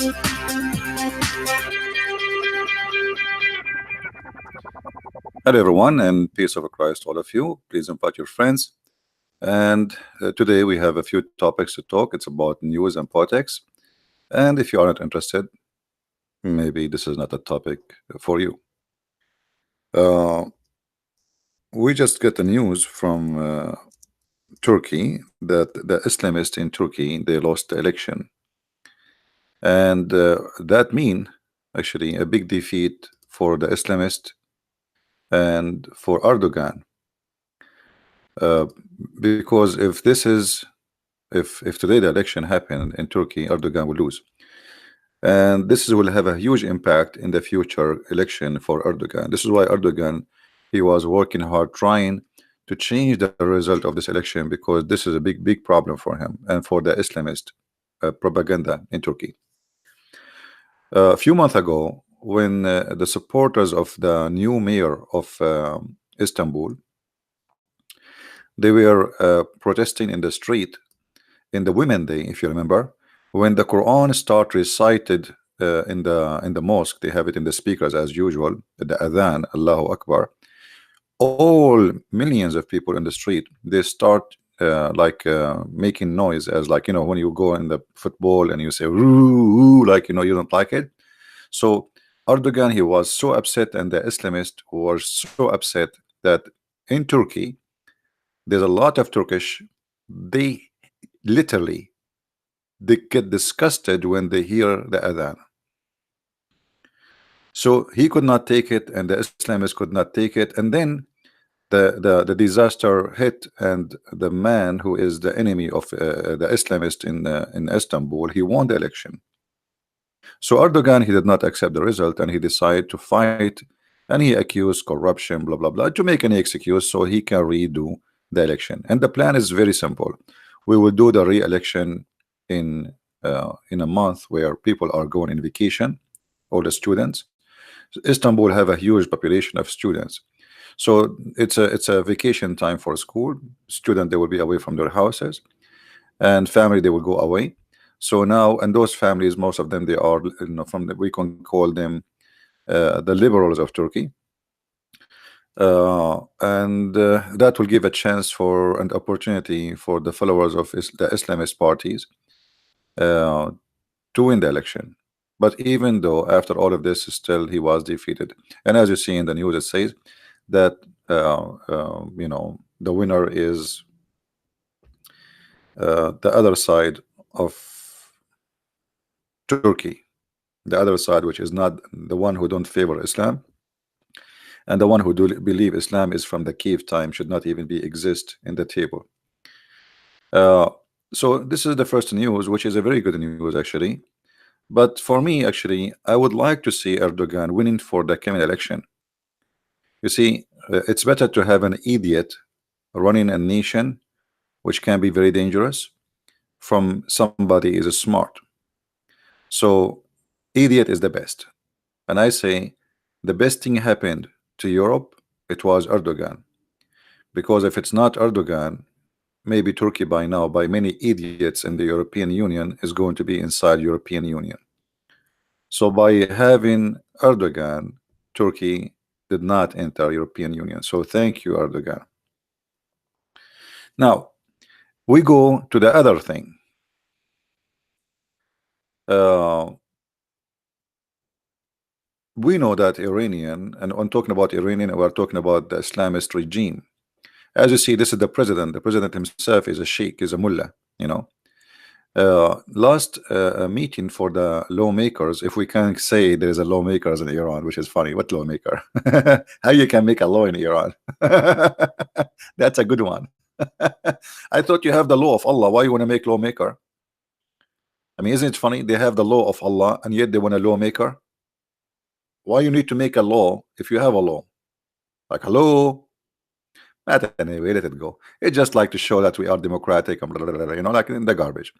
Hello, everyone, and peace of Christ, all of you. Please invite your friends. And today we have a few topics to talk. It's about news and politics. And if you are not interested, maybe this is not a topic for you. Uh, we just get the news from Turkey that the Islamists in Turkey, they lost the election, and that mean actually a big defeat for the Islamist and for Erdogan. Uh, because if this is if today the election happened in Turkey, Erdogan will lose, and will have a huge impact in the future election for Erdogan. This is why Erdogan, he was working hard trying to change the result of this election, because this is a big problem for him and for the Islamist propaganda in Turkey. A few months ago, when the supporters of the new mayor of Istanbul, they were protesting in the street in the Women Day, if you remember, when the Quran start recited in the mosque. They have it in the speakers as usual, the adhan, Allahu Akbar. All millions of people in the street, they start making noise, as like, when you go in the football and you say "Roo," like, you don't like it. So Erdogan, he was so upset, and the Islamists were so upset that in Turkey there's a lot of Turkish, they literally, they get disgusted when they hear the adhan. So he could not take it, and the Islamists could not take it, and then the disaster hit, and the man who is the enemy of the Islamist in Istanbul, he won the election. So Erdogan, he did not accept the result, and he decided to fight, and he accused corruption, blah blah blah, to make any excuse so he can redo the election. And the plan is very simple: we will do the re-election in a month where people are going in vacation, all the students. Istanbul have a huge population of students, so it's a vacation time for school. Student, they will be away from their houses, and family, they will go away. So now, and those families, most of them, they are, from the, we can call them the liberals of Turkey, and that will give a chance for an opportunity for the followers of the Islamist parties to win the election. But even though after all of this, still he was defeated. And as you see in the news, it says that the winner is the other side of Turkey, the other side, which is not the one who don't favor Islam, and the one who do believe Islam is from the cave time, should not even be exist in the table. So this is the first news, which is a very good news actually. But for me, actually, I would like to see Erdogan winning for the coming election. You see, it's better to have an idiot running a nation, which can be very dangerous, from somebody is smart. So idiot is the best. And I say the best thing happened to Europe, it was Erdogan. Because if it's not Erdogan, maybe Turkey by now, by many idiots in the European Union, is going to be inside European Union. So by having Erdogan, Turkey did not enter European Union. So thank you, Erdogan. Now we go to the other thing. We know that Iranian, and I'm talking about Iranian, we're talking about the Islamist regime. As you see, this is the president. The president himself is a sheikh, is a mullah, last meeting for the lawmakers, if we can say there is a lawmakers in Iran, which is funny. What lawmaker? How you can make a law in Iran? That's a good one. I thought you have the law of Allah. Why you want to make lawmaker? I mean, isn't it funny? They have the law of Allah, and yet they want a lawmaker. Why you need to make a law if you have a law? Like, hello. But anyway, let it go. It's just like to show that we are democratic, and blah, blah, blah, like in the garbage.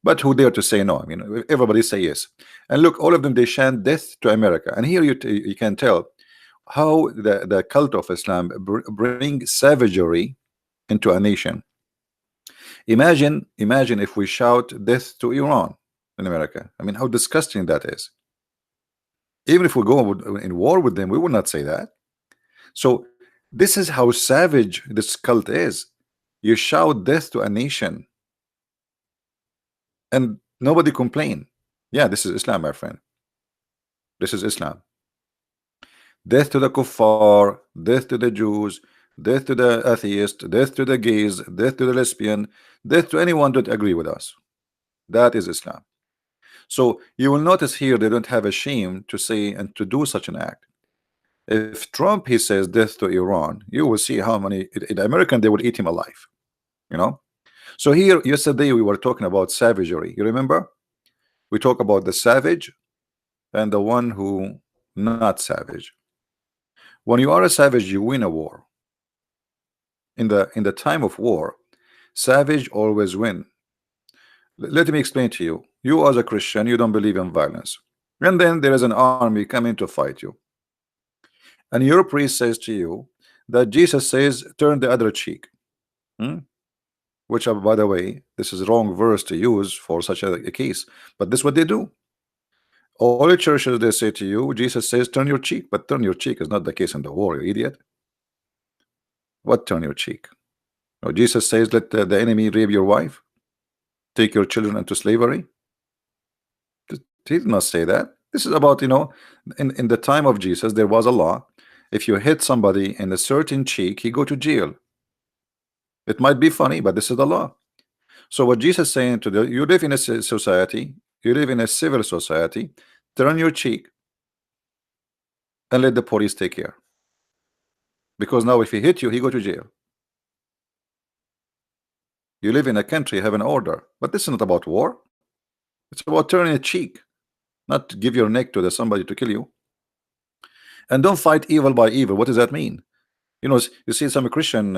But who dare to say no? I mean, everybody say yes. And look, all of them, they chant death to America. And here you can tell how the cult of Islam bring savagery into a nation. Imagine if we shout death to Iran. in America. I mean, how disgusting that is. Even if we go in war with them, we would not say that. So this is how savage this cult is. You shout death to a nation and nobody complain. Yeah, this is Islam, my friend. This is Islam. Death to the kuffar, death to the Jews, death to the atheist, death to the gays, death to the lesbian, death to anyone that agree with us. That is Islam. So you will notice here they don't have a shame to say and to do such an act. If Trump he says death to Iran, you will see how many in American they would eat him alive. You know. So here yesterday we were talking about savagery. You remember? We talk about the savage and the one who not savage. When you are a savage, you win a war. In the time of war, savage always win. Let me explain to you. You as a Christian, you don't believe in violence. And then there is an army coming to fight you. And your priest says to you that Jesus says, turn the other cheek. Which, by the way, this is a wrong verse to use for such a case. But this is what they do. All the churches, they say to you, Jesus says, turn your cheek. But turn your cheek is not the case in the war, you idiot. What turn your cheek? No, Jesus says, let the enemy rape your wife, take your children into slavery. He did not say that. This is about, in the time of Jesus, there was a law. If you hit somebody in a certain cheek, he go to jail. It might be funny, but this is the law. So what Jesus is saying to you live in a society, you live in a civil society, turn your cheek and let the police take care. Because now if he hit you, he go to jail. You live in a country, have an order. But this is not about war. It's about turning a cheek, not give your neck to somebody to kill you. And don't fight evil by evil. What does that mean? You see some Christian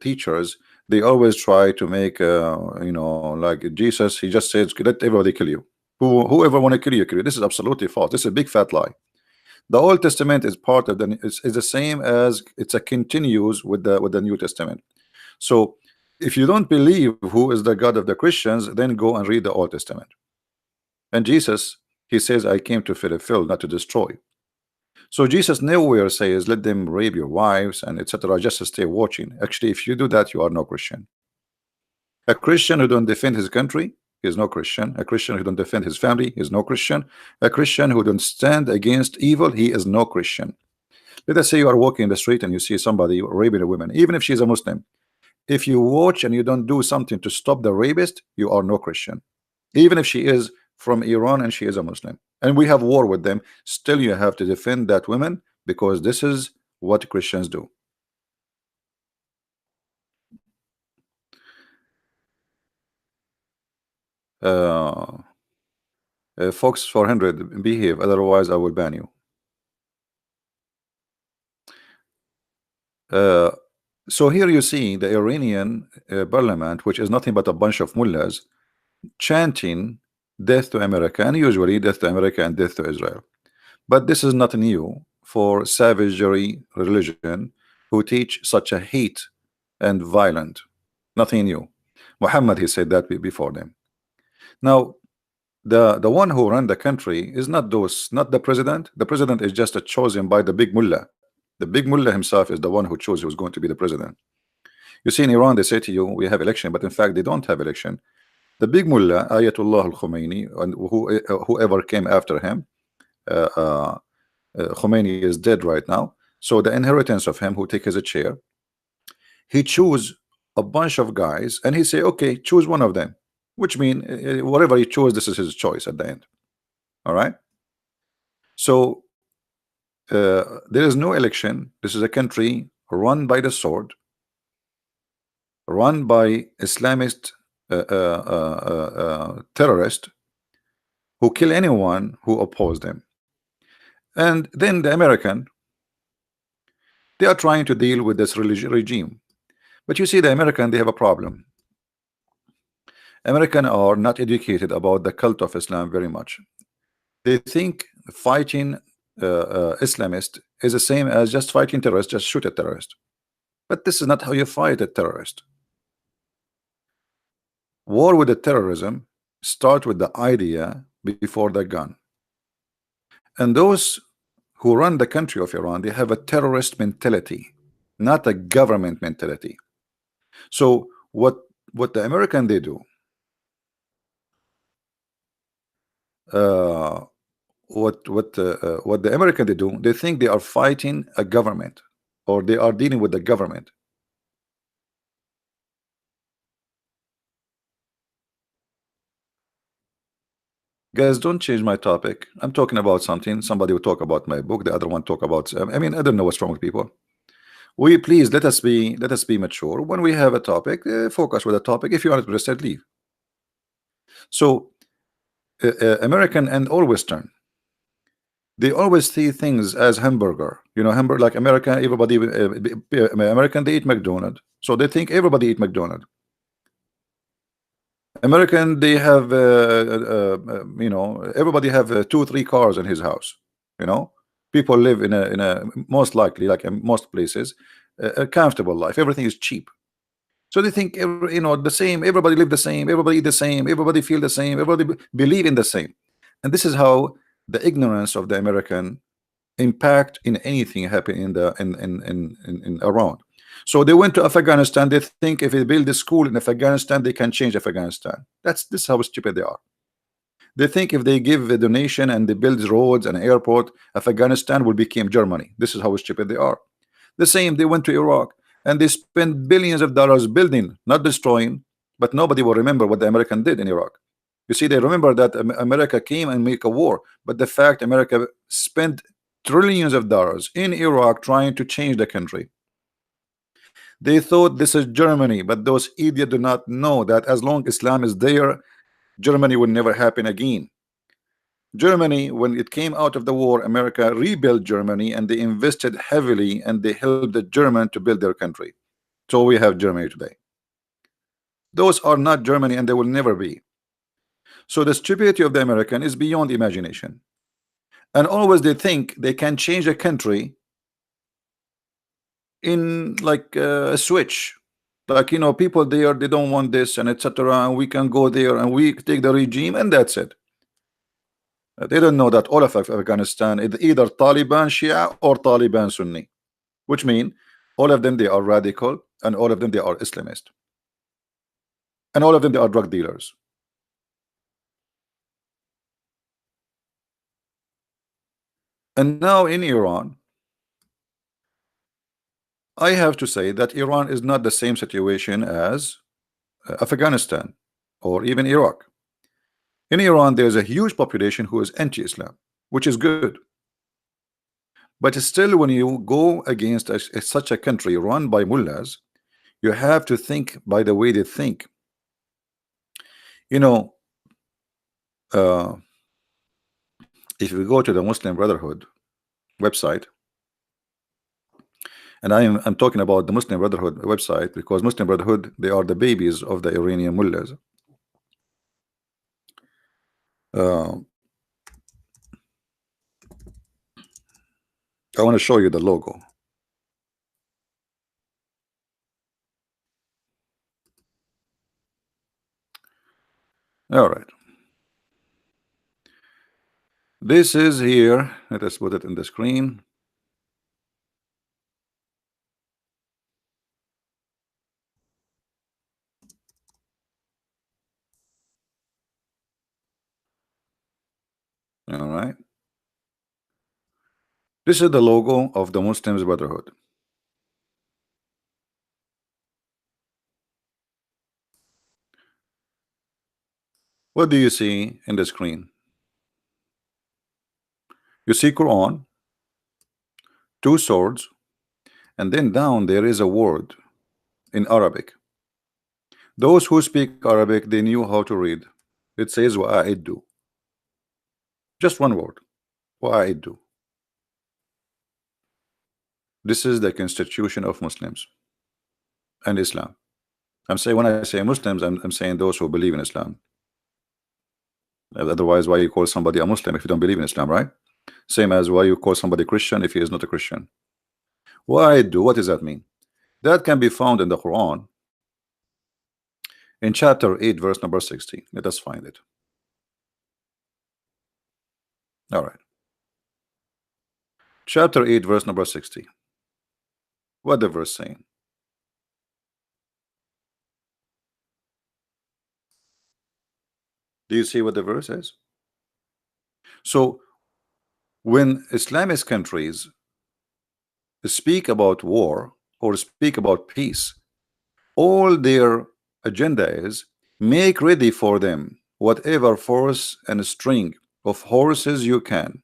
teachers, they always try to make like Jesus, he just says let everybody kill you. Whoever want to kill you, kill you. This is absolutely false. This is a big fat lie. The Old Testament is part of is the same as it's a continues with the New Testament. So if you don't believe who is the God of the Christians, then go and read the Old Testament. And Jesus, he says, I came to fulfill, not to destroy. So Jesus nowhere says let them rape your wives and etc. just to stay watching. Actually, if you do that, you are no Christian. A Christian who don't defend his country is no Christian. A Christian who don't defend his family is no Christian. A Christian who don't stand against evil, he is no Christian. Let us say you are walking in the street and you see somebody raping a woman, even if she's a Muslim. If you watch and you don't do something to stop the rapist, you are no Christian. Even if she is from Iran and she is a Muslim and we have war with them, still you have to defend that woman, because this is what Christians do. Fox 400, behave, otherwise I will ban you. So here you see the Iranian parliament, which is nothing but a bunch of mullahs chanting death to America, and usually death to America and death to Israel. But this is not new for savagery religion who teach such a hate and violent. Nothing new. Muhammad, he said that before them. Now the one who run the country is not the president. The president is just chosen by the big mullah. The big mullah himself is the one who chose who's going to be the president. You see in Iran they say to you we have election, but in fact they don't have election. The big mullah Ayatollah al-Khomeini and whoever came after him, Khomeini is dead right now, so the inheritance of him who take his chair, he choose a bunch of guys and he say okay, choose one of them, which mean whatever he chose, this is his choice at the end. All right, so there is no election. This is a country run by the sword, run by Islamist terrorists who kill anyone who oppose them. And then the American, they are trying to deal with this religious regime. But you see the American, they have a problem. American are not educated about the cult of Islam very much. They think fighting Islamist is the same as just fighting terrorists, just shoot a terrorist. But this is not how you fight a terrorist. War with the terrorism start with the idea before the gun. And those who run the country of Iran, they have a terrorist mentality, not a government mentality. So what the American they do, uh, what the American they do, they think they are fighting a government, or they are dealing with the government. Guys, don't change my topic. I'm talking about something. Somebody will talk about my book. The other one talk about. I mean, I don't know what's wrong with people. We please let us be mature. When we have a topic, focus with a topic. If you are interested, leave. So, American and all Western, they always see things as hamburger. You know, hamburger like America. Everybody, American, they eat McDonald's, so they think everybody eat McDonald's. American, they have, everybody have 2 3 cars in his house. You know, people live in a most likely, like in most places, a comfortable life. Everything is cheap. So they think the same. Everybody live the same. Everybody eat the same. Everybody feel the same. Everybody believe in the same. And this is how the ignorance of the American impact in anything happen in the in around. So they went to Afghanistan. They think if they build a school in Afghanistan, they can change Afghanistan. This is how stupid they are. They think if they give a donation and they build roads and airport, Afghanistan will become Germany. This is how stupid they are. The same, they went to Iraq and they spent billions of dollars building, not destroying, but nobody will remember what the American did in Iraq. You see, they remember that America came and make a war, but the fact America spent trillions of dollars in Iraq trying to change the country. They thought this is Germany, but those idiots do not know that as long Islam is there, Germany will never happen again. Germany, when it came out of the war, America rebuilt Germany and they invested heavily and they helped the German to build their country. So we have Germany today. Those are not Germany and they will never be. So the stupidity of the American is beyond imagination. And always they think they can change a country in like a switch. Like, people there, they don't want this and etc. And we can go there and we take the regime and that's it. They don't know that all of Afghanistan is either Taliban Shia or Taliban Sunni, which mean all of them they are radical and all of them they are Islamist, and all of them they are drug dealers. And now in Iran, I have to say that Iran is not the same situation as Afghanistan or even Iraq. In Iran, there's a huge population who is anti-Islam, which is good. But still, when you go against such a country run by mullahs, you have to think by the way they think. You know, if we go to the Muslim Brotherhood website, and I'm talking about the Muslim Brotherhood website because Muslim Brotherhood, they are the babies of the Iranian mullahs. I want to show you the logo. All right. This is here. Let us put it in the screen. All right. This is the logo of the Muslims Brotherhood. What do you see in the screen? You see Quran, 2 swords, and then down there is a word in Arabic. Those who speak Arabic, they knew how to read. It says wa'iddu. Just one word. Wa'iddu. This is the constitution of Muslims and Islam. I'm saying, when I say Muslims, I'm saying those who believe in Islam. Otherwise, why you call somebody a Muslim if you don't believe in Islam, right? Same as why you call somebody Christian if he is not a Christian. Wa'iddu, what does that mean? That can be found in the Quran. In chapter 8, verse number 60. Let us find it. All right. Chapter 8, verse number 60. What the verse saying? Do you see what the verse is? So when Islamist countries speak about war or speak about peace, all their agenda is make ready for them whatever force and string of horses you can,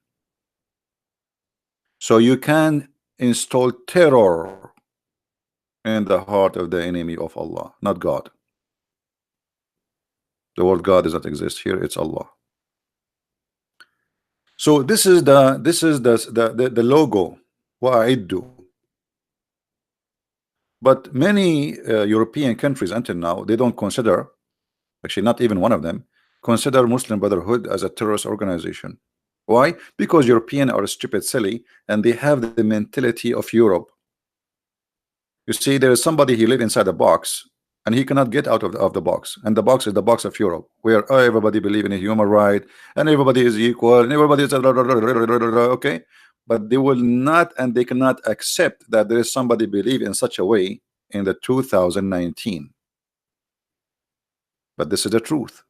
so you can install terror in the heart of the enemy of Allah, not God. The word God does not exist here, it's Allah. So this is the logo, wa'iddu. But many European countries until now, they don't consider, actually not even one of them, consider Muslim Brotherhood as a terrorist organization. Why? Because Europeans are stupid, silly, and they have the mentality of Europe. You see, there is somebody, he live inside a box, and he cannot get out of the box. And the box is the box of Europe, where everybody believe in a human right, and everybody is equal, and everybody is okay. But they will not, and they cannot accept that there is somebody believe in such a way in the 2019. But this is the truth.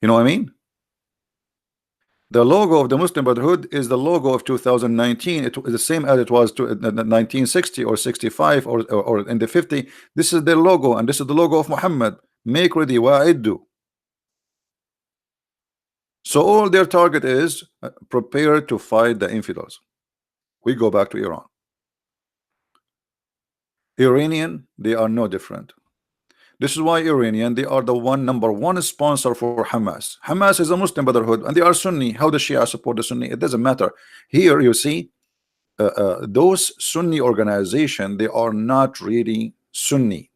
You know what I mean? The logo of the Muslim Brotherhood is the logo of 2019. It is the same as it was to 1960 or 65 or in the 50. This is their logo, and this is the logo of Muhammad. Make ready, wa'iddu. So all their target is prepare to fight the infidels. We go back to Iran. Iranian, they are no different. This is why Iranian, they are the number one sponsor for Hamas. Hamas is a Muslim Brotherhood, and they are Sunni. How the Shia support the Sunni? It doesn't matter. Here you see, those Sunni organization, they are not really Sunni.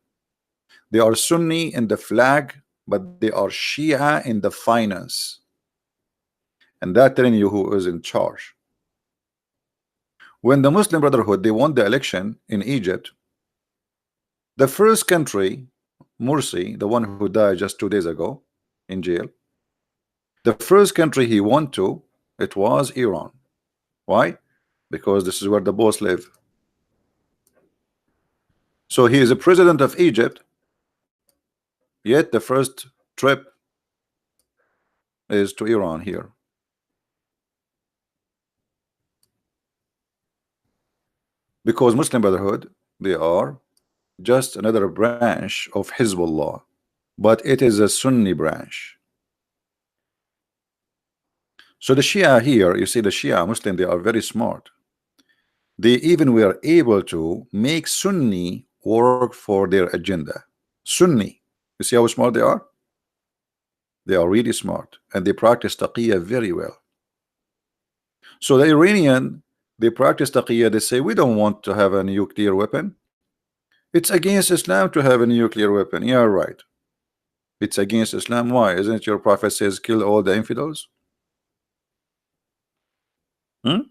They are Sunni in the flag, but they are Shia in the finance. And that telling you who is in charge. When the Muslim Brotherhood, they won the election in Egypt, the first country, Morsi, the one who died just 2 days ago in jail, the first country he went to, it was Iran. Why? Because this is where the boss live. So he is a president of Egypt, yet the first trip is to Iran here. Because Muslim Brotherhood, they are just another branch of Hezbollah, but it is a Sunni branch. So the Shia here, you see the Shia Muslim, they are very smart. They even were able to make Sunni work for their agenda. Sunni, you see how smart they are? They are really smart, and they practice taqiyya very well. So the Iranian, they practice taqiyya, they say we don't want to have a nuclear weapon. It's against Islam to have a nuclear weapon. Yeah, right. It's against Islam. Why? Isn't it your prophet says kill all the infidels? And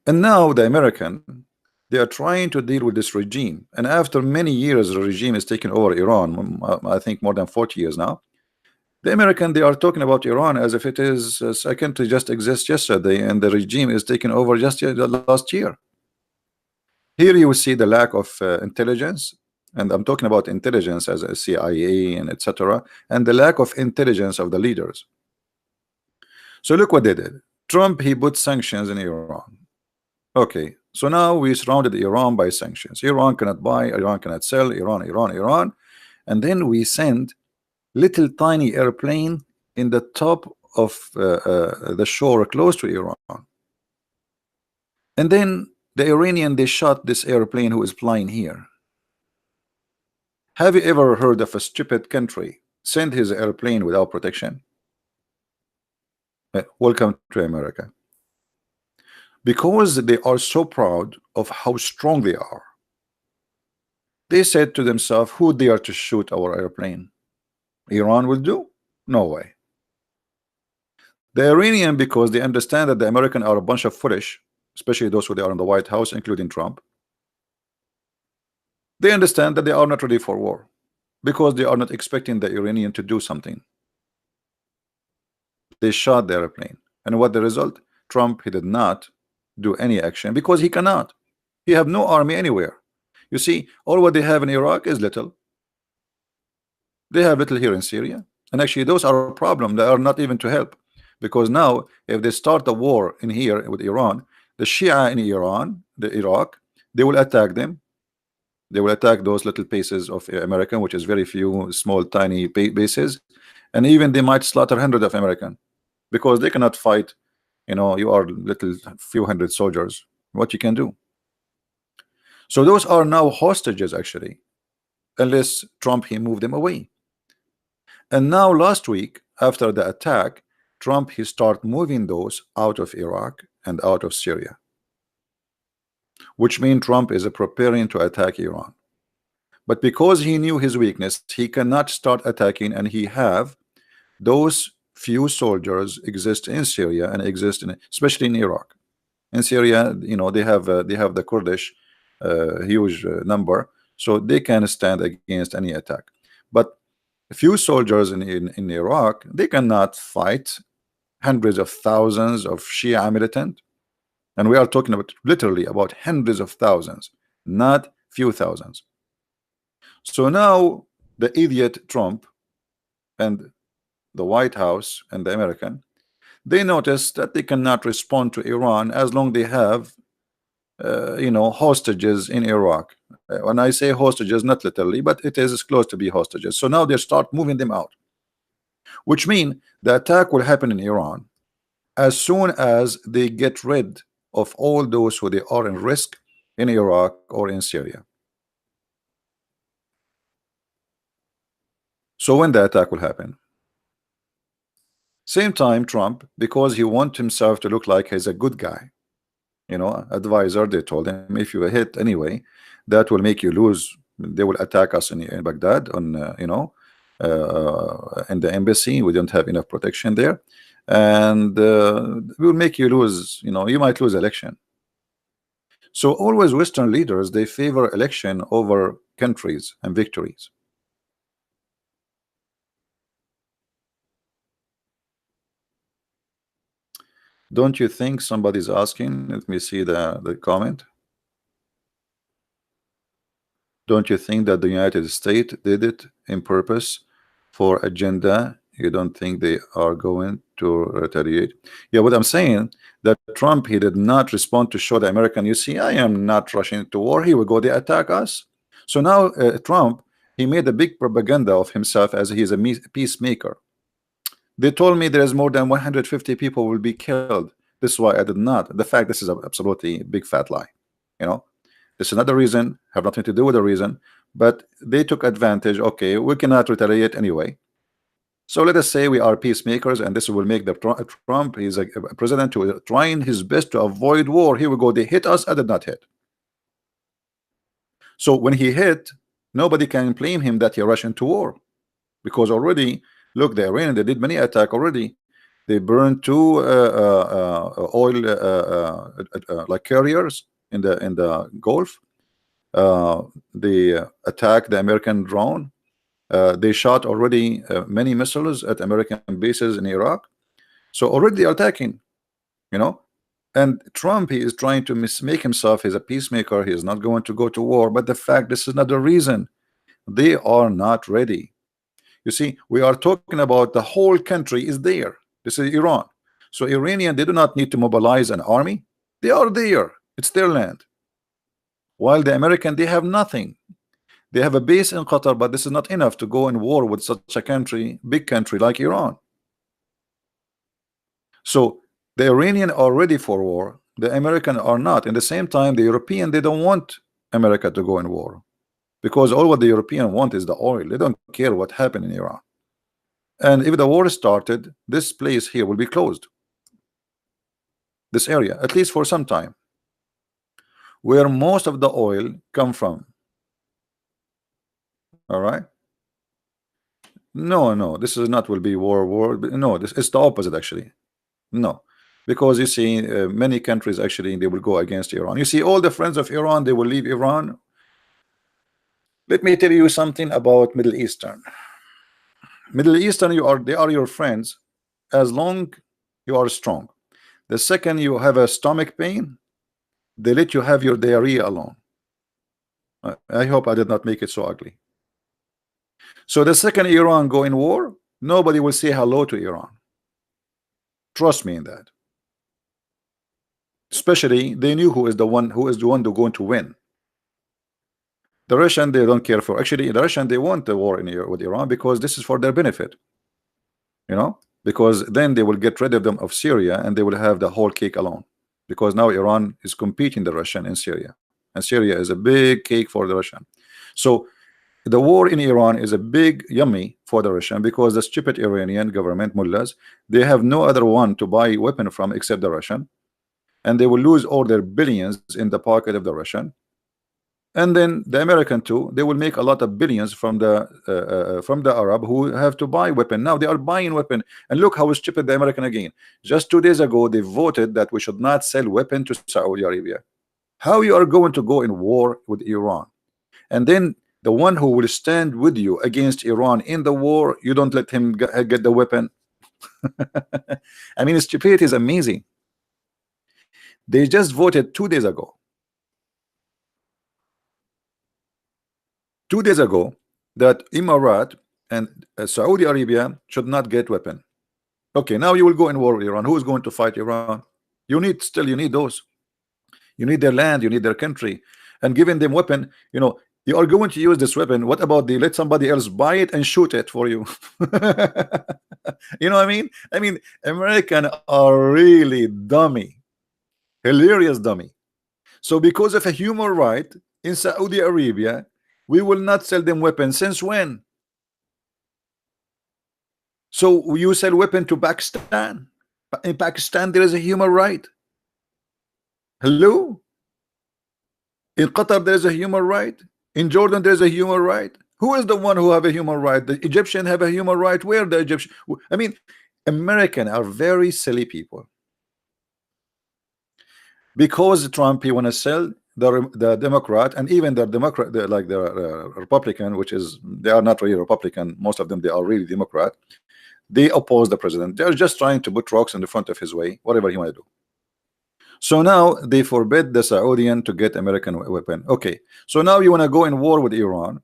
now the American, they are trying to deal with this regime. And after many years, the regime is taking over Iran. I think more than 40 years now. The American, they are talking about Iran as if it is a country just exists yesterday, and the regime is taken over just last year. Here you will see the lack of intelligence, and I'm talking about intelligence as a CIA and etc., and the lack of intelligence of the leaders. So look what they did. Trump, he put sanctions in Iran. Okay, so now we surrounded Iran by sanctions. Iran cannot buy, Iran cannot sell, Iran, and then we send little tiny airplane in the top of the shore close to Iran. And then the Iranian, they shot this airplane who is flying here. Have you ever heard of a stupid country send his airplane without protection? Welcome to America. Because they are so proud of how strong they are, they said to themselves, who dare to shoot our airplane? Iran will do? No way. The Iranian, because they understand that the American are a bunch of foolish, especially those who they are in the White House, including Trump. They understand that they are not ready for war because they are not expecting the Iranian to do something. They shot the airplane. And what the result? Trump, he did not do any action because he cannot. He have no army anywhere. You see, all what they have in Iraq is little. They have little here in Syria. And actually those are a problem. They are not even to help. Because now if they start a war in here with Iran, the Shia in Iran, the Iraq, they will attack them. They will attack those little bases of American, which is very few small tiny bases, and even they might slaughter hundreds of American because they cannot fight. You know, you are little few hundred soldiers. What you can do? So those are now hostages actually, unless Trump he moved them away. And now last week after the attack, Trump he start moving those out of Iraq and out of Syria, which means Trump is preparing to attack Iran. But because he knew his weakness, he cannot start attacking, and he have those few soldiers exist in Syria and exist in, especially in Iraq. In Syria, you know, they have the Kurdish huge number, so they can stand against any attack. But a few soldiers in Iraq, they cannot fight hundreds of thousands of Shia militant, and we are talking about literally about hundreds of thousands, not few thousands. So now the idiot Trump and the White House and the American, they notice that they cannot respond to Iran as long they have you know, hostages in Iraq. When I say hostages, not literally, but it is close to be hostages. So now they start moving them out, which means the attack will happen in Iran as soon as they get rid of all those who they are in risk in Iraq or in Syria. So when the attack will happen, same time Trump, because he wants himself to look like he's a good guy, you know, advisor, they told him if you hit anyway, that will make you lose. They will attack us in Baghdad on you know, in the embassy. We don't have enough protection there, and we will make you lose. You know, you might lose election. So always Western leaders, they favor election over countries and victories. Don't you think somebody's asking? Let me see the comment. Don't you think that the United States did it in purpose for agenda? You don't think they are going to retaliate? Yeah, what I'm saying, that Trump, he did not respond to show the American, you see, I am not rushing to war. He will go, they attack us. So now Trump, he made a big propaganda of himself as he is a peacemaker. They told me there is more than 150 people will be killed. This is why I did not. The fact, this is absolutely big fat lie. You know, this is another reason, have nothing to do with the reason, but they took advantage. Okay, we cannot retaliate anyway. So let us say we are peacemakers, and this will make the Trump, he's a president who is trying his best to avoid war. Here we go, they hit us, I did not hit. So when he hit, nobody can blame him that he rushed into war, because already, look, the Iranian, they did many attack already. They burned two oil like carriers in the Gulf. They attacked the American drone. They shot already many missiles at American bases in Iraq. So already they are attacking, you know. And Trump, he is trying to make himself, he's a peacemaker, he is not going to go to war. But the fact, this is not the reason. They are not ready. You see, we are talking about the whole country is there. This is Iran. So Iranian, they do not need to mobilize an army. They are there. It's their land. While the American, they have nothing. They have a base in Qatar, but this is not enough to go in war with such a country, big country like Iran. So the Iranian are ready for war. The American are not. In the same time, the European, they don't want America to go in war, because all what the European want is the oil. They don't care what happened in Iran. And if the war started, this place here will be closed. This area, at least for some time, where most of the oil come from. All right. No, this is not will be war. No, this is the opposite actually. No, because you see, many countries actually they will go against Iran. You see, all the friends of Iran, they will leave Iran. Let me tell you something about Middle Eastern. Middle Eastern, they are your friends as long you are strong. The second you have a stomach pain, they let you have your diarrhea alone. I hope I did not make it so ugly. So the second Iran go in war, nobody will say hello to Iran. Trust me in that. Especially they knew who is the one who going to win. The Russian, they don't care for. Actually, the Russian, they want the war with Iran because this is for their benefit. You know, because then they will get rid of them of Syria and they will have the whole cake alone. Because now Iran is competing the Russian in Syria, and Syria is a big cake for the Russian. So the war in Iran is a big yummy for the Russian because the stupid Iranian government mullahs, they have no other one to buy weapon from except the Russian, and they will lose all their billions in the pocket of the Russian. And then the American too, they will make a lot of billions from the Arab who have to buy weapon. Now they are buying weapon, and look how stupid the American again. Just 2 days ago, they voted that we should not sell weapon to Saudi Arabia. How you are going to go in war with Iran, and then the one who will stand with you against Iran in the war, you don't let him get the weapon? I mean, stupidity is amazing. They just voted 2 days ago. 2 days ago, that Emirat and Saudi Arabia should not get weapon. Okay, now you will go in war with Iran. Who is going to fight Iran? You need those. You need their land, you need their country, and giving them weapon. You know, you are going to use this weapon. What about let somebody else buy it and shoot it for you? You know what I mean? I mean, American are really dummy, hilarious dummy. So because of a human right in Saudi Arabia, we will not sell them weapons. Since when? So you sell weapon to Pakistan? In Pakistan, there is a human right. Hello? In Qatar, there is a human right. In Jordan, there is a human right. Who is the one who have a human right? The Egyptian have a human right. Where the Egyptian? I mean, American are very silly people. Because Trump, he want to sell the Democrat, and even the Democrat, like the Republican, which is, they are not really Republican. Most of them, they are really Democrat. They oppose the president. They're just trying to put rocks in the front of his way, whatever he want to do. So now they forbid the Saudian to get American weapon. Okay, so now you want to go in war with Iran,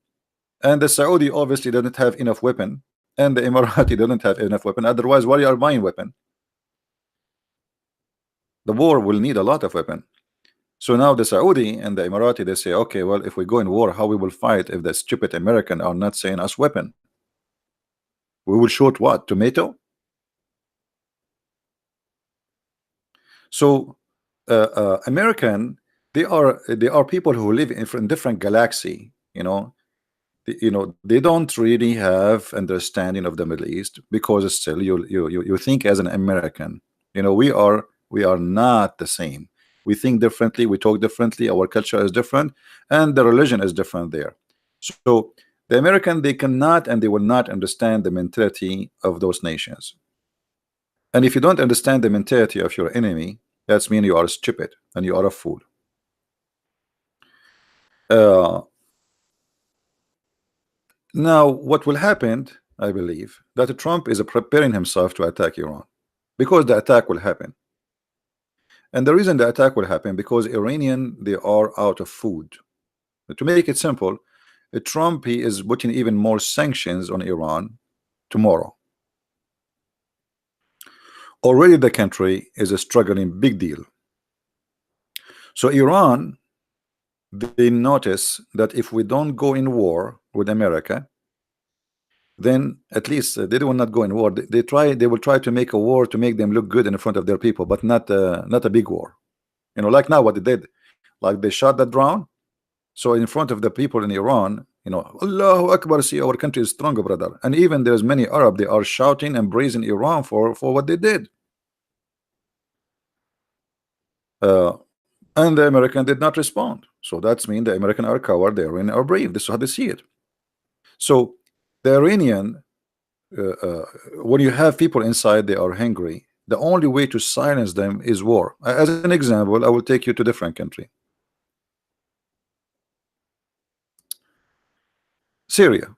and the Saudi obviously doesn't have enough weapon, and the Emirati doesn't have enough weapon. Otherwise, why are you buying weapon? The war will need a lot of weapon. So now the Saudi and the Emirati, they say, okay, well, if we go in war, how we will fight if the stupid American are not saying us weapon? We will shoot what? Tomato? So American, they are people who live in different galaxy. They don't really have understanding of the Middle East, because still you think as an American. We are not the same. We think differently, we talk differently, our culture is different, and the religion is different there. So the American, they cannot and they will not understand the mentality of those nations. And if you don't understand the mentality of your enemy, that's mean you are stupid and you are a fool. Now what will happen, I believe, that Trump is preparing himself to attack Iran, because the attack will happen. And the reason the attack will happen, because Iranian, they are out of food. To make it simple, Trump, he is putting even more sanctions on Iran tomorrow. Already the country is a struggling big deal. So Iran, they notice that if we don't go in war with America, then at least they will not go in war. They will try to make a war to make them look good in front of their people, but not a big war. Like now what they did, like they shot that drone. So in front of the people in Iran, Allahu Akbar, see, our country is stronger, brother. And even there's many Arab, they are shouting and praising Iran for what they did. And the American did not respond. So that's mean the American are coward, the Iranian are brave. This is how they see it. So the Iranian, when you have people inside, they are hungry. The only way to silence them is war. As an example, I will take you to a different country. Syria.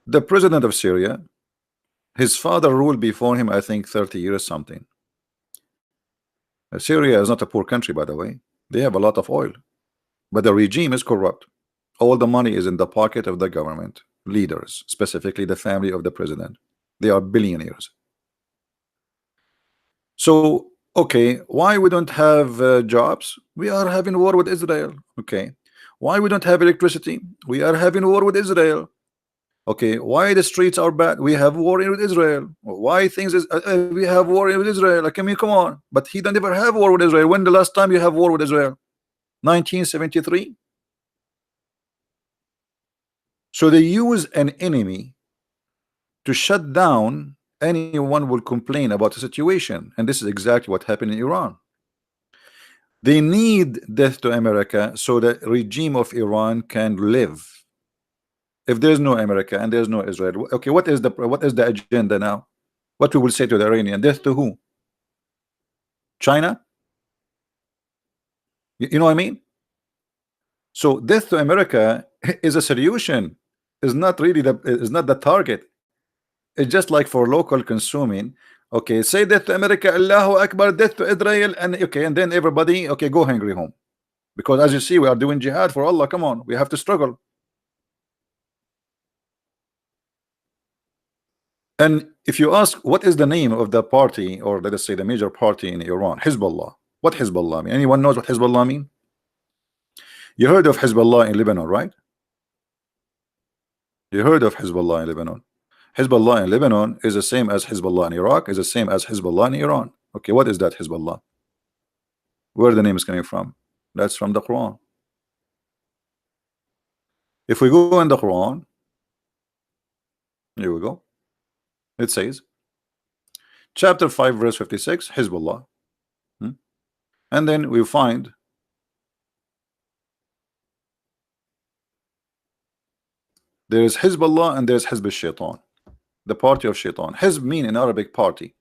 The president of Syria, his father ruled before him, I think 30 years something. Syria is not a poor country, by the way. They have a lot of oil, but the regime is corrupt. All the money is in the pocket of the government leaders, specifically the family of the president. They are billionaires. So, okay, why we don't have jobs? We are having war with Israel. Okay, why we don't have electricity? We are having war with Israel. Okay, why the streets are bad? We have war with Israel. Why things is we have war with Israel? Like, I mean, come on. But he don't ever have war with Israel. When the last time you have war with Israel? 1973. So they use an enemy to shut down anyone will complain about the situation, and this is exactly what happened in Iran. They need death to America so the regime of Iran can live. If there's no America and there's no Israel, okay, what is the agenda now? What we will say to the Iranian? Death to who? China? You know what I mean? So death to America is a solution. Is not really the target. It's just like for local consuming. Okay, say death to America, Allahu Akbar, death to Israel, and okay, and then everybody, okay, go hungry home. Because as you see, we are doing jihad for Allah. Come on, we have to struggle. And if you ask what is the name of the party, or let us say the major party in Iran, Hezbollah. What Hezbollah mean? Anyone knows what Hezbollah mean? You heard of Hezbollah in Lebanon, right? You heard of Hezbollah in Lebanon. Hezbollah in Lebanon is the same as Hezbollah in Iraq, is the same as Hezbollah in Iran. Okay, what is that Hezbollah? Where the name is coming from? That's from the Quran. If we go in the Quran, here we go. It says, chapter 5, verse 56, Hezbollah. And then we find there is Hezbollah and there's Hizb al-Shaitan, the party of Shaitan. Hizb mean in Arabic party.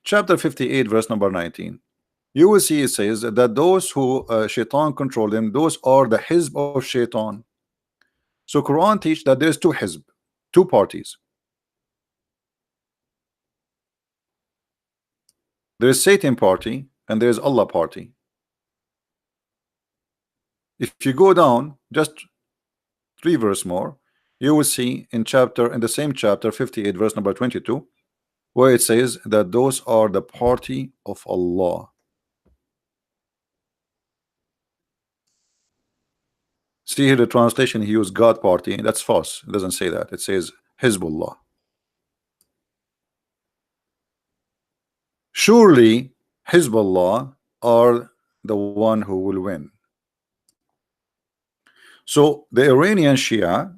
Chapter 58, verse number 19. You will see it says that those who Shaitan control them, those are the Hizb of Shaitan. So Quran teach that there's two Hizb, two parties. There is Satan party and there is Allah party. If you go down just 3 verse more, you will see in the same chapter 58, verse number 22, where it says that those are the party of Allah. See here the translation, he used God party. That's false. It doesn't say that. It says Hezbollah. Surely Hezbollah are the one who will win. So the Iranian Shia,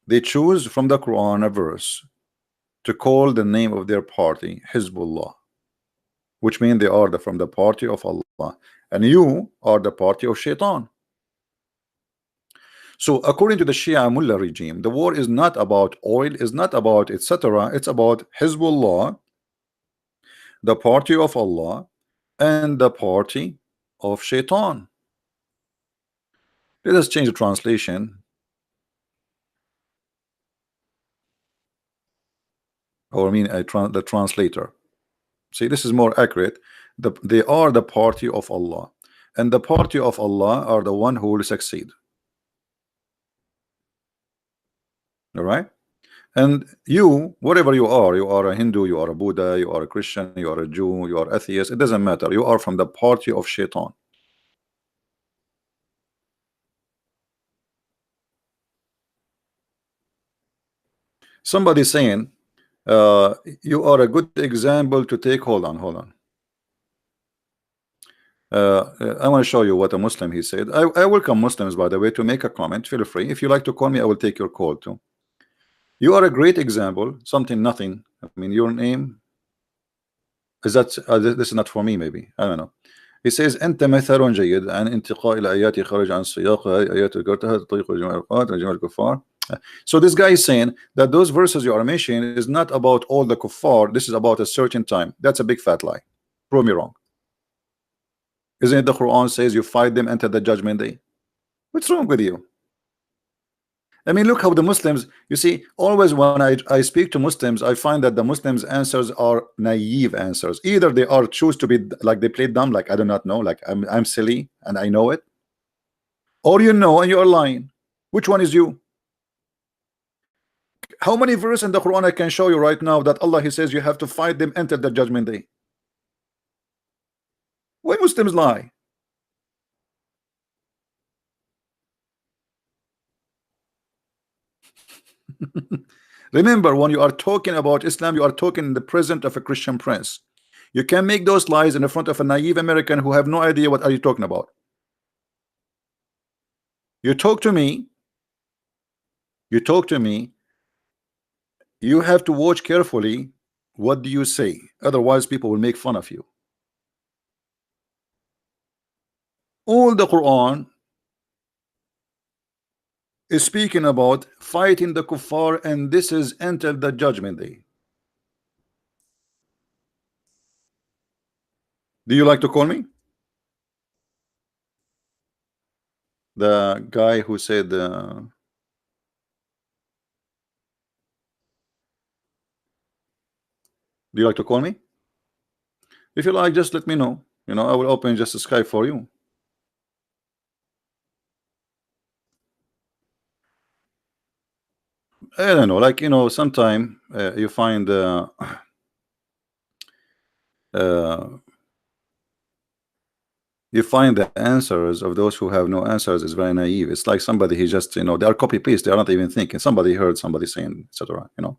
they choose from the Quran a verse to call the name of their party Hezbollah, which means they are from the party of Allah, and you are the party of Shaitan. So according to the Shia Mullah regime, the war is not about oil, is not about etc. It's about Hezbollah, the party of Allah, and the party of Shaitan. Let us change the translation. Or I mean the translator. See, this is more accurate. They are the party of Allah, and the party of Allah are the one who will succeed. All right, and you, whatever you are a Hindu, you are a Buddha, you are a Christian, you are a Jew, you are atheist, it doesn't matter. You are from the party of Shaitan. Somebody saying you are a good example to take. Hold on. I want to show you what a Muslim he said. I welcome Muslims, by the way, to make a comment. Feel free. If you like to call me, I will take your call too. You are a great example. Nothing. I mean, your name is that this is not for me. Maybe I don't know. He says أنت مثال جيد عن انتقاء الآيات خارج عن سياقها آيات ذكرتها طريق جمع الأوقات وجمع الكفار. So this guy is saying that those verses you are mentioning is not about all the kuffar. This is about a certain time. That's a big fat lie. Prove me wrong. Isn't it the Quran says you fight them until the judgment day? What's wrong with you? I mean, look how the Muslims, you see, always when I speak to Muslims, I find that the Muslims answers are naive answers. Either they are choose to be like they play dumb, like I do not know, like I'm silly and I know it, or you know and you're lying. Which one is you? How many verses in the Quran I can show you right now that Allah He says you have to fight them until the judgment day? Why Muslims lie? Remember, when you are talking about Islam, you are talking in the present of a Christian prince. You can make those lies in the front of a naive American who have no idea what are you talking about. You talk to me, you talk to me, you have to watch carefully what do you say. Otherwise, people will make fun of you. All the Quran is speaking about fighting the kuffar, and this is until the judgment day. Do you like to call me? The guy who said do you like to call me? If you like, just let me know. You know, I will open just a Skype for you. I don't know, like, you know, sometime you find uh, you find the answers of those who have no answers is very naive. It's like somebody he just, you know, they are copy paste. They are not even thinking. Somebody heard somebody saying, etc. You know,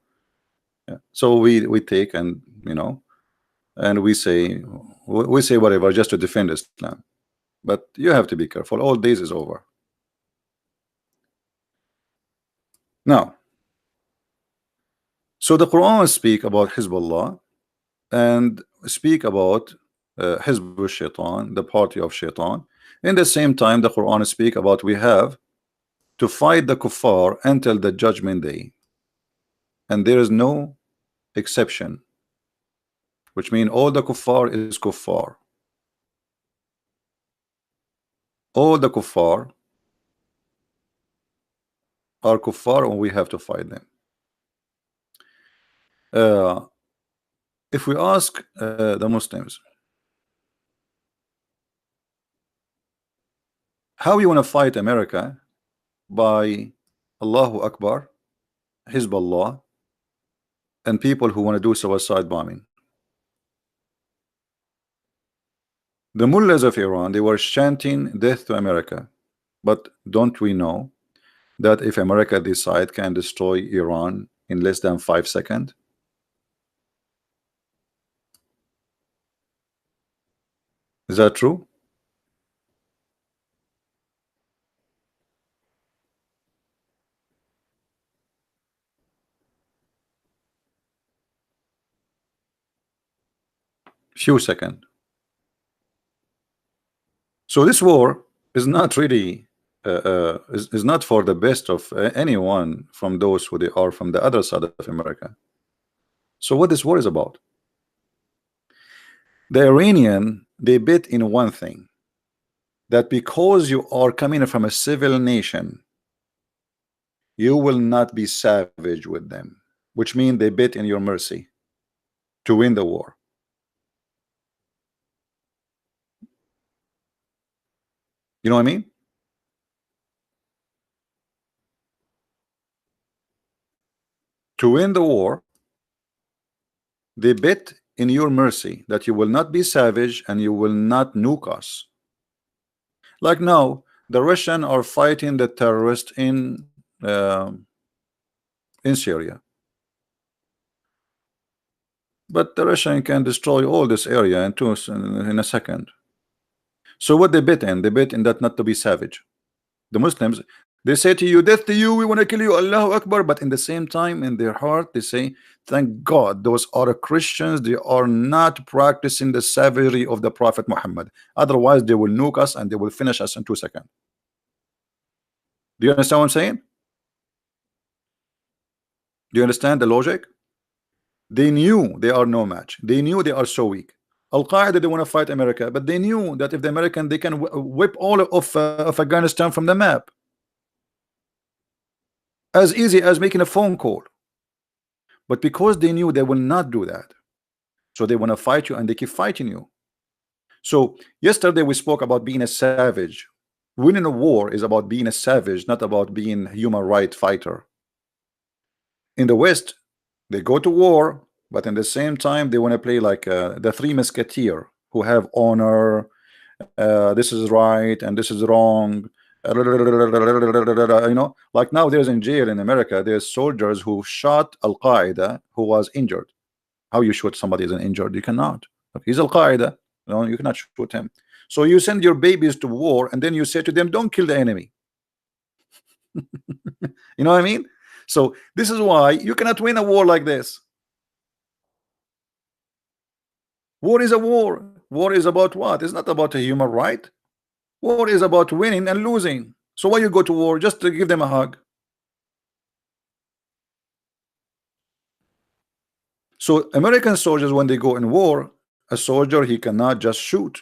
yeah. So we take and you know, and we say whatever just to defend Islam. But you have to be careful. All days is over. Now, so the Quran speak about Hizbullah and speak about Hizb Shaitan, the party of Shaitan. In the same time, the Quran speak about we have to fight the kuffar until the judgment day, and there is no exception, which means all the kuffar is kuffar. All the kuffar are kuffar, and we have to fight them. If we ask the Muslims, how you want to fight America? By Allahu Akbar, Hizbullah, and people who want to do suicide bombing. The mullahs of Iran, they were chanting death to America. But don't we know that if America decide can destroy Iran in less than 5 seconds? Is that true? Few seconds. So this war is not really is not for the best of anyone from those who they are from the other side of America. So what this war is about? The Iranian, they bet in one thing, that because you are coming from a civil nation, you will not be savage with them, which means they bet in your mercy to win the war. You know what I mean? To win the war, they bet in your mercy that you will not be savage and you will not nuke us. Like now, the Russians are fighting the terrorists in Syria, but the Russian can destroy all this area in a second. So what they bet in? They bet in that not to be savage. The Muslims, they say to you, death to you, we want to kill you, Allahu Akbar, but in the same time in their heart they say, thank God those are Christians, they are not practicing the savagery of the Prophet Muhammad, otherwise they will nuke us and they will finish us in 2 seconds. Do you understand what I'm saying? Do you understand the logic? They knew they are no match. They knew they are so weak. Al-Qaeda, they want to fight America, but they knew that if the American, they can whip all of Afghanistan from the map. as easy as making a phone call. But because they knew they will not do that, so they want to fight you and they keep fighting you. So yesterday we spoke about being a savage. Winning a war is about being a savage, not about being a human right fighter. In the West, they go to war, but in the same time they want to play like the Three Musketeer, who have honor. This is right and this is wrong. You know, like now there's in jail in America, there's soldiers who shot Al Qaeda who was injured. How you shoot somebody isn't injured? You cannot. He's Al Qaeda. You cannot shoot him. So you send your babies to war, and then you say to them, "Don't kill the enemy." You know what I mean? So this is why you cannot win a war like this. War is a war. War is about what? It's not about a human right. War is about winning and losing. So why you go to war? Just to give them a hug. So American soldiers, when they go in war, a soldier, he cannot just shoot.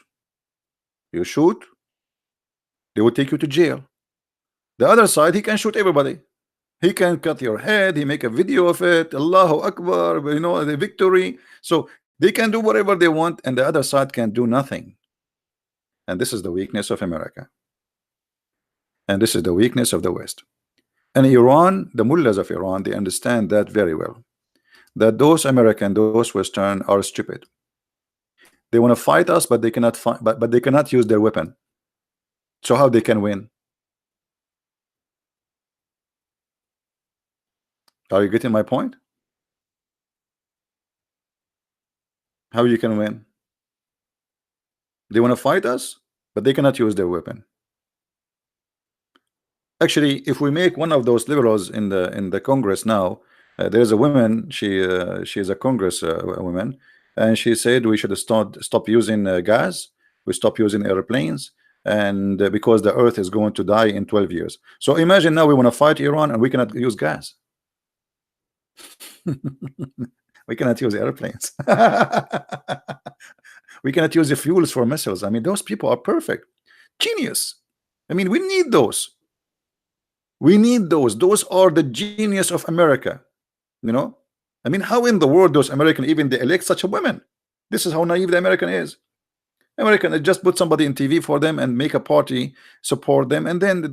You shoot, they will take you to jail. The other side, he can shoot everybody. He can cut your head. He make a video of it. Allahu Akbar, you know, the victory. So they can do whatever they want, and the other side can do nothing. And this is the weakness of America. And this is the weakness of the West. And Iran, the mullahs of Iran, they understand that very well. That those American, those Western are stupid. They want to fight us, but they cannot fight, but they cannot use their weapon. So how they can win? Are you getting my point? How you can win? They want to fight us, but they cannot use their weapon. Actually, if we make one of those liberals in the Congress now, there's a woman. She is a Congress woman, and she said we should stop using gas. We stop using airplanes, and because the Earth is going to die in 12 years. So imagine now we want to fight Iran and we cannot use gas. We cannot use airplanes. We cannot use the fuels for missiles. I mean, those people are perfect, genius. I mean, we need those. We need those. Those are the genius of America. You know, I mean, how in the world those American even they elect such a woman? This is how naive the American is. American just put somebody in TV for them and make a party support them, and then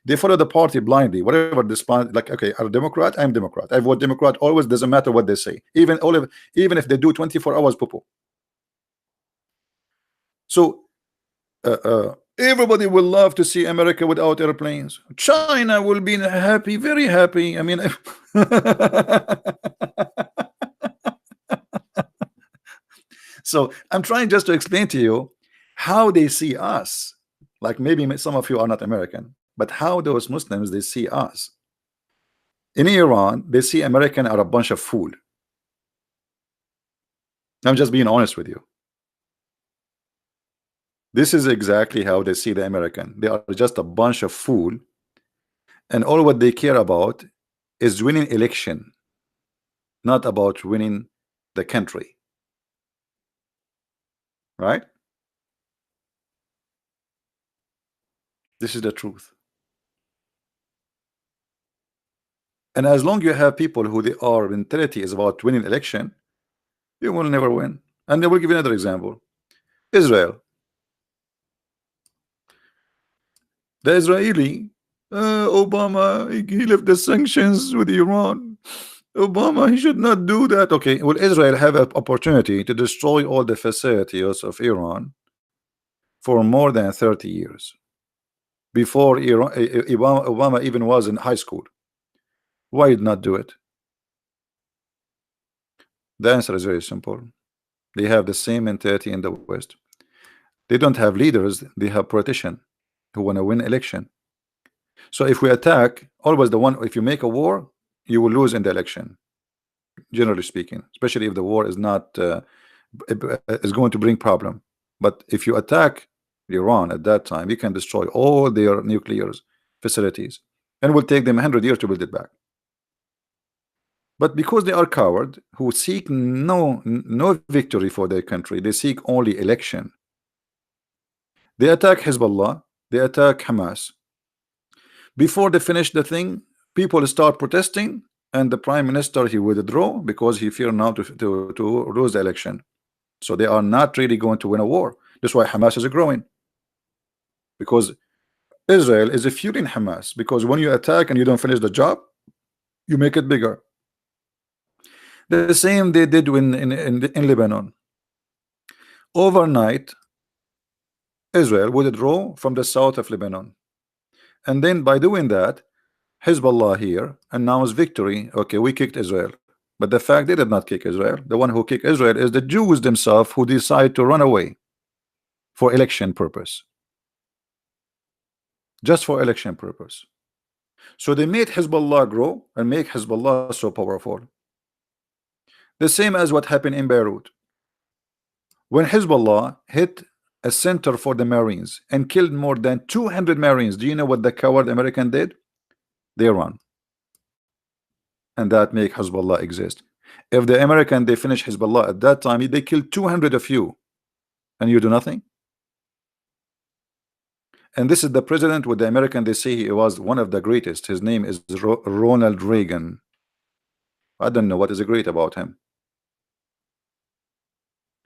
they follow the party blindly. Whatever this like, okay, I'm a Democrat. I'm Democrat. I vote Democrat always. Doesn't matter what they say. Even if they do 24 hours poo-poo. So everybody will love to see America without airplanes. China will be happy, very happy. I mean, so I'm trying just to explain to you how they see us. Like maybe some of you are not American, but how those Muslims they see us. In Iran, they see American are a bunch of fool. I'm just being honest with you. This is exactly how they see the American. They are just a bunch of fool, and all what they care about is winning election, not about winning the country. Right? This is the truth. And as long you have people who their mentality is about winning election, you will never win. And I will give you another example. Israel. The Israeli, Obama, he left the sanctions with Iran. Obama, he should not do that. Okay, will Israel have an opportunity to destroy all the facilities of Iran for more than 30 years before Obama even was in high school? Why did not do it? The answer is very simple. They have the same mentality in the West. They don't have leaders, they have politicians who want to win election. So if we attack, always the one, if you make a war, you will lose in the election, generally speaking, especially if the war is not is going to bring problem. But if you attack Iran at that time, you can destroy all their nuclear facilities, and will take them 100 years to build it back. But because they are coward who seek no victory for their country, they seek only election. They attack Hezbollah, they attack Hamas. Before they finish the thing, People start protesting, and the prime minister he withdraw because he fear now to lose the election. So they are not really going to win a war. That's why Hamas is growing, because Israel is fueling Hamas, because when you attack and you don't finish the job, you make it bigger. The same they did in Lebanon. Overnight, Israel withdraw from the south of Lebanon, and then by doing that, Hezbollah here announced victory. Okay, we kicked Israel, but the fact they did not kick Israel. The one who kicked Israel is the Jews themselves, who decide to run away for election purpose, just for election purpose. So they made Hezbollah grow and make Hezbollah so powerful. The same as what happened in Beirut. When Hezbollah hit a center for the Marines and killed more than 200 Marines, do you know what the coward American did? They run. And that make Hezbollah exist. If the American they finish Hezbollah at that time, they killed 200 of you, and you do nothing. And this is the president with the American. They say he was one of the greatest. His name is Ronald Reagan. I don't know what is great about him.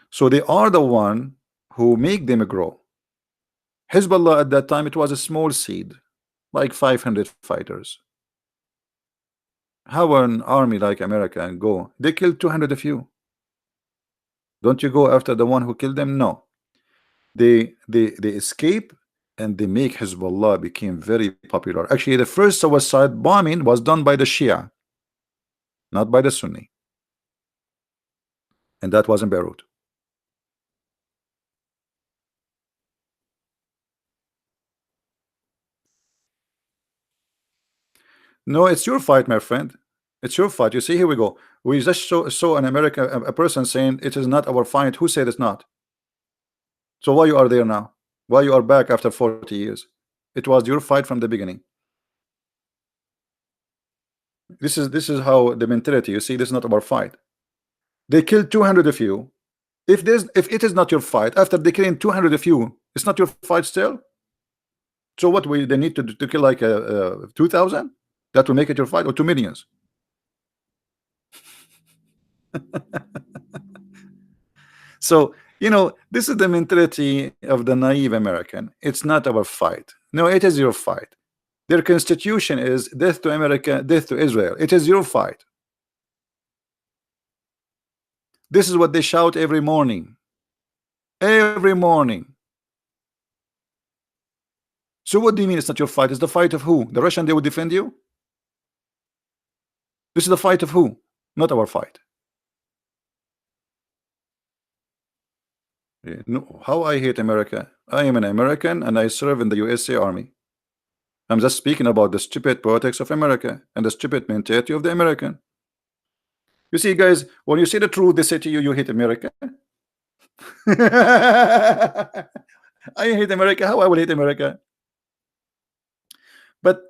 So they are the one who make them grow. Hezbollah at that time, it was a small seed, like 500 fighters. How an army like America and go? They killed 200 of you. Don't you go after the one who killed them? No. They escape, and they make Hezbollah became very popular. Actually, the first suicide bombing was done by the Shia, not by the Sunni, and that was in Beirut. No, it's your fight, my friend. It's your fight. You see, here we go. We just saw in America a person saying it is not our fight. Who said it's not? So why you are there now? Why you are back after 40 years? It was your fight from the beginning. This is how the mentality. You see, this is not our fight. They killed 200 of you. If it is not your fight after they killing 200 of you, it's not your fight still. So what they need to kill like 2,000? That will make it your fight, or 2 millions. So this is the mentality of the naive American. It's not our fight. No, it is your fight. Their constitution is death to America, death to Israel. It is your fight. This is what they shout every morning. Every morning. So what do you mean it's not your fight? It's the fight of who? The Russian, they would defend you? This is the fight of who? Not our fight. No, how I hate America? I am an American and I serve in the USA Army. I'm just speaking about the stupid politics of America and the stupid mentality of the American. You see, guys, when you say the truth, they say to you, you hate America. I hate America. How I will hate America? But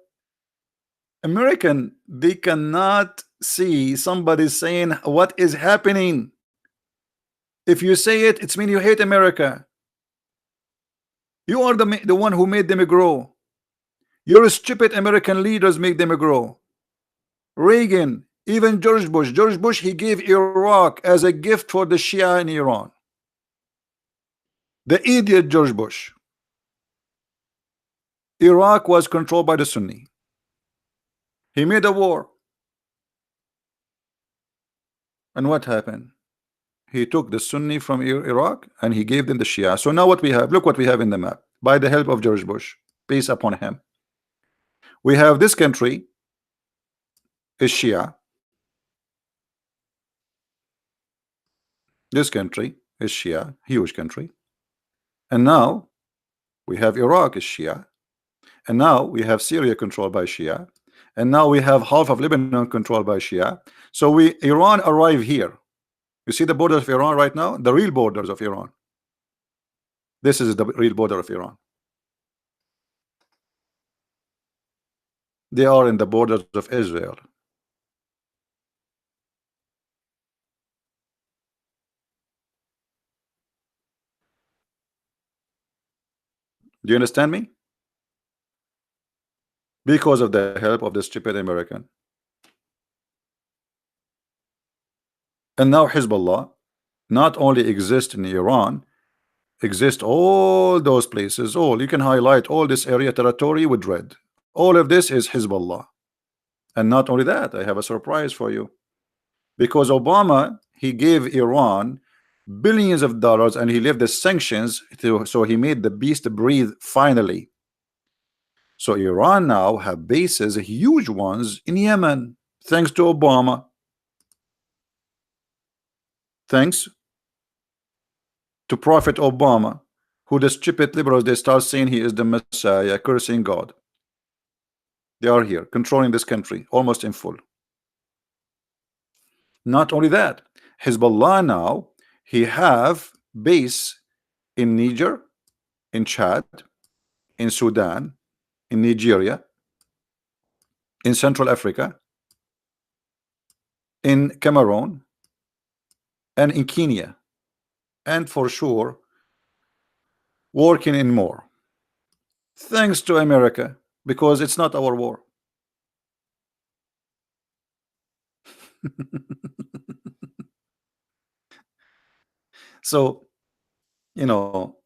American, they cannot see somebody saying what is happening. If you say it, it's mean you hate America. You are the one who made them grow. Your stupid American leaders make them grow. Reagan, even George Bush. George Bush, he gave Iraq as a gift for the Shia in Iran. The idiot George Bush. Iraq was controlled by the Sunni. He made a war. And what happened? He took the Sunni from Iraq and he gave them the Shia. So now what we have, look what we have in the map. By the help of George Bush, peace upon him. We have this country is Shia. This country is Shia, huge country. And now we have Iraq is Shia. And now we have Syria controlled by Shia. And now we have half of Lebanon controlled by Shia. So Iran arrive here. You see the borders of Iran right now? The real borders of Iran. This is the real border of Iran. They are in the borders of Israel. Do you understand me? because of the help of the stupid American. And now Hezbollah not only exists in Iran, exist all those places. All you can highlight all this area territory with red. All of this is Hezbollah. And not only that, I have a surprise for you. Because Obama, he gave Iran billions of dollars and he left the sanctions so he made the beast breathe finally. So Iran now have bases, huge ones, in Yemen, thanks to Obama. Thanks to Prophet Obama, who the stupid liberals, they start saying he is the Messiah, cursing God. They are here controlling this country almost in full. Not only that, Hezbollah now, he have base in Niger, in Chad, in Sudan, in Nigeria, in Central Africa, in Cameroon, and in Kenya, and for sure working in more, thanks to America, because it's not our war. So, you know,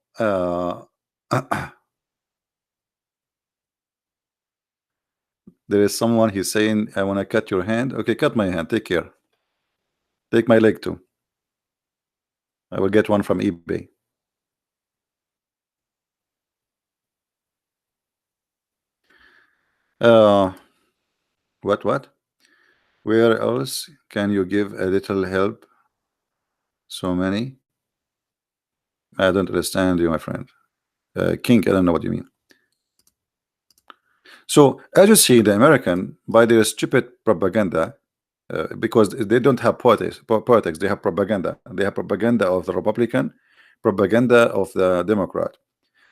there is someone, he's saying, I want to cut your hand. Okay, cut my hand. Take care. Take my leg too. I will get one from eBay. What? Where else can you give a little help? So many. I don't understand you, my friend. King, I don't know what you mean. So as you see, the American, by their stupid propaganda, because they don't have politics, they have propaganda. They have propaganda of the Republican, propaganda of the Democrat.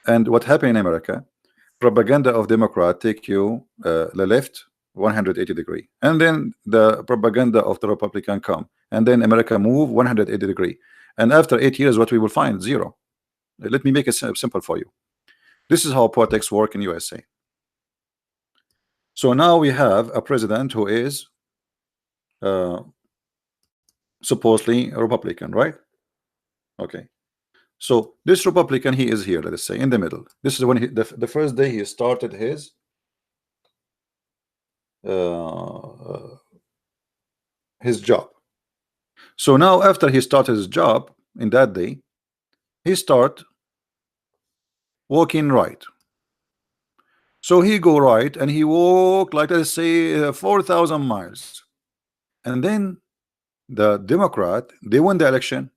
And what happened in America, propaganda of Democrat take you the left 180 degree, and then the propaganda of the Republican come, and then America move 180 degree, and after 8 years what we will find? Zero. Let me make it simple for you. This is how politics work in USA. So now we have a president who is supposedly a Republican, right? Okay. So this Republican, he is here, let us say, in the middle. This is when the first day he started his job. So now after he started his job in that day, he start walking right. So he go right and he walk like, let's say 4,000 miles, and then the Democrat, they won the election,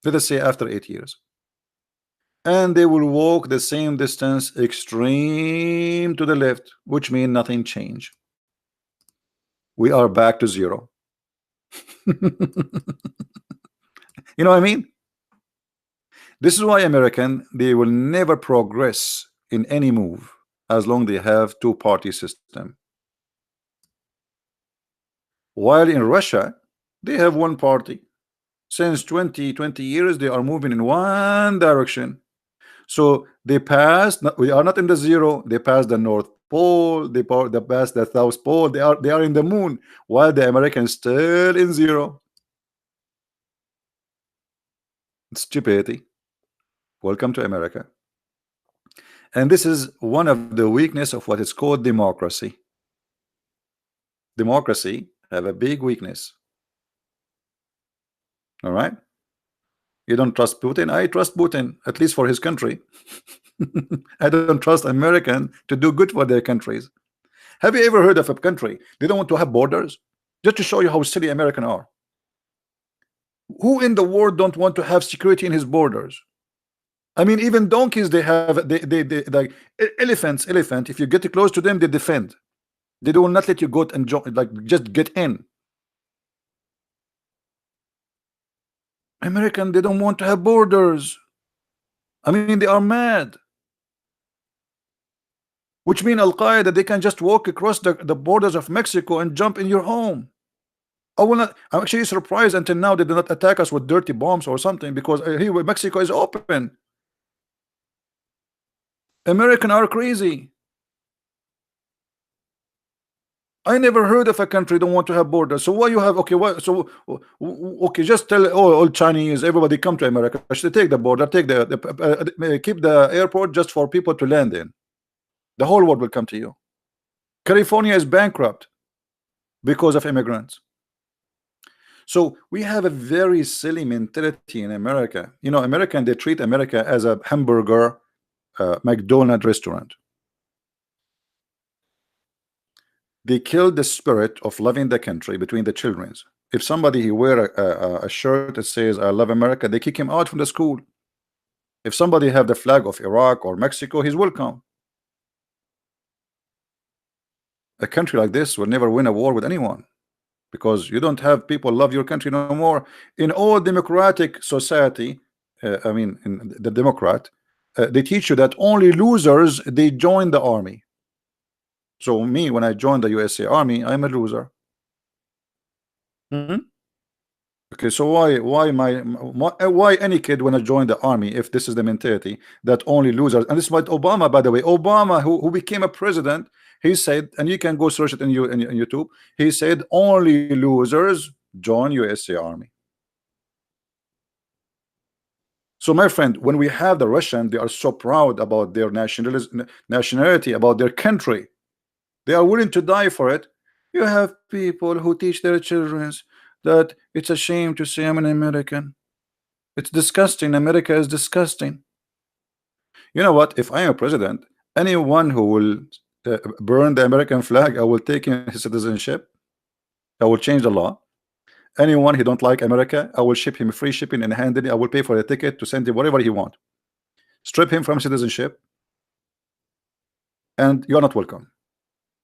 let us say after 8 years, and they will walk the same distance extreme to the left, which means nothing changed. We are back to zero. You know what I mean? This is why American, they will never progress in any move as long they have two-party system. While in Russia, they have one party. Since 20 years, they are moving in one direction. So they passed, we are not in the zero, they passed the North Pole, they passed the South Pole, they are in the moon, while the Americans still in zero. Stupidity. Welcome to America. And this is one of the weakness of what is called democracy. Democracy have a big weakness. All right. You don't trust Putin. I trust Putin, at least for his country. I don't trust American to do good for their countries. Have you ever heard of a country they don't want to have borders? Just to show you how silly American are. Who in the world don't want to have security in his borders? I mean, even donkeys, they have they like elephants. If you get close to them, they defend. They will not let you go and like just get in. American, they don't want to have borders. I mean, they are mad. Which mean Al-Qaeda, they can just walk across the borders of Mexico and jump in your home. I'm actually surprised until now they did not attack us with dirty bombs or something, because here Mexico is open. American are crazy. I never heard of a country don't want to have borders. So why you have, okay, why, so okay, just tell all Chinese, everybody come to America. Should take the border, take keep the airport just for people to land in. The whole world will come to you. California is bankrupt because of immigrants. So we have a very silly mentality in America. You know, American, they treat America as a hamburger McDonald's restaurant. They killed the spirit of loving the country between the children. If somebody he wear a shirt that says I love America, they kick him out from the school. If somebody have the flag of Iraq or Mexico, he's welcome. A country like this will never win a war with anyone, because you don't have people love your country no more. In all democratic society, I mean in the Democrat, they teach you that only losers they join the army. So me, when I joined the USA Army, I'm a loser. Okay, so why any kid when I join the army, if this is the mentality that only losers? And this is what Obama, by the way, Obama, who became a president, he said, and you can go search it in YouTube, he said only losers join USA Army. So my friend, when we have the Russian, they are so proud about their nationality, about their country. They are willing to die for it. You have people who teach their children that it's a shame to say I'm an American. It's disgusting. America is disgusting. You know what? If I am a president, anyone who will burn the American flag, I will take his citizenship. I will change the law. Anyone who don't like America, I will ship him free shipping and handling. I will pay for the ticket to send him whatever he want. Strip him from citizenship, and you're not welcome.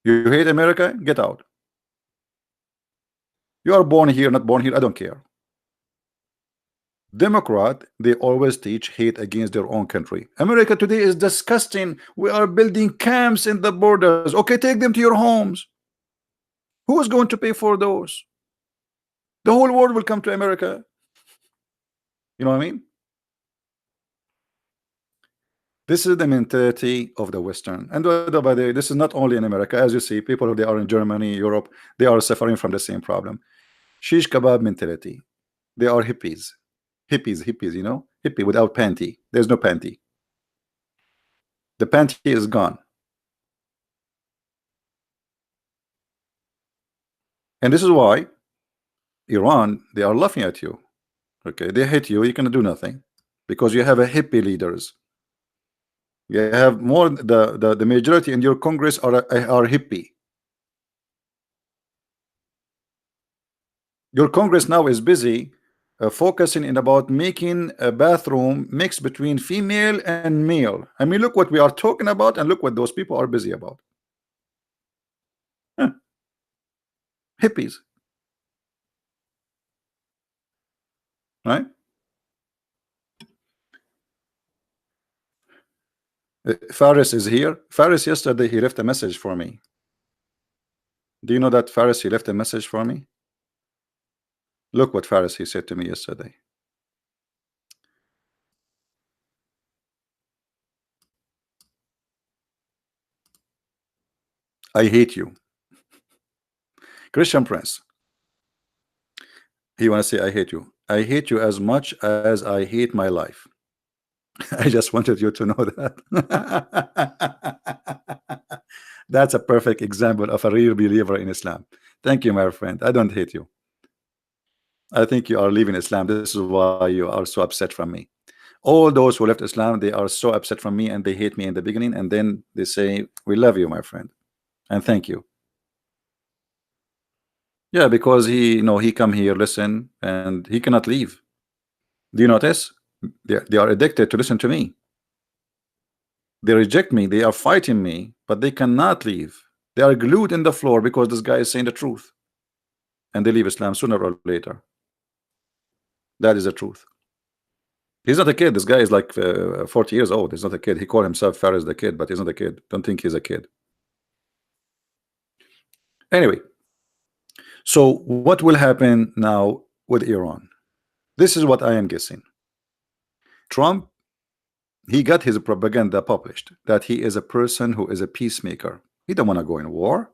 You hate America? Get out. You are born here, not born here, I don't care. Democrat, they always teach hate against their own country. America today is disgusting. We are building camps in the borders. Okay, take them to your homes. Who is going to pay for those? The whole world will come to America. You know what I mean? This is the mentality of the Western. And by the way, this is not only in America. As you see, people who they are in Germany, Europe, they are suffering from the same problem. Shish kebab mentality. They are hippies. Hippies, you know? Hippie without panty. There's no panty. The panty is gone. And this is why Iran, they are laughing at you. Okay, they hate you, you cannot do nothing. Because you have a hippie leaders. You have more, the majority in your Congress are hippie. Your Congress now is busy focusing in about making a bathroom mix between female and male. I mean, look what we are talking about, and look what those people are busy about. Huh. Hippies, right? Faris is here. Faris, yesterday he left a message for me. Do you know that Faris, he left a message for me? Look what Faris, he said to me yesterday. I hate you. Christian Prince. He want to say I hate you. I hate you as much as I hate my life. I just wanted you to know that. That's a perfect example of a real believer in Islam. Thank you, my friend. I don't hate you. I think you are leaving Islam. This is why you are so upset from me. All those who left Islam, they are so upset from me, and they hate me in the beginning, and then they say, we love you, my friend, and thank you. Yeah, because he, you know, he come here, listen, and he cannot leave. Do you notice? They are addicted to listen to me. They reject me, they are fighting me, but they cannot leave. They are glued in the floor because this guy is saying the truth, and they leave Islam sooner or later. That is the truth. He's not a kid. This guy is like 40 years old. He's not a kid. He called himself Faris the kid, but he's not a kid. Don't think he's a kid. Anyway, so what will happen now with Iran? This is what I am guessing. Trump, he got his propaganda published that he is a person who is a peacemaker. He don't want to go in war.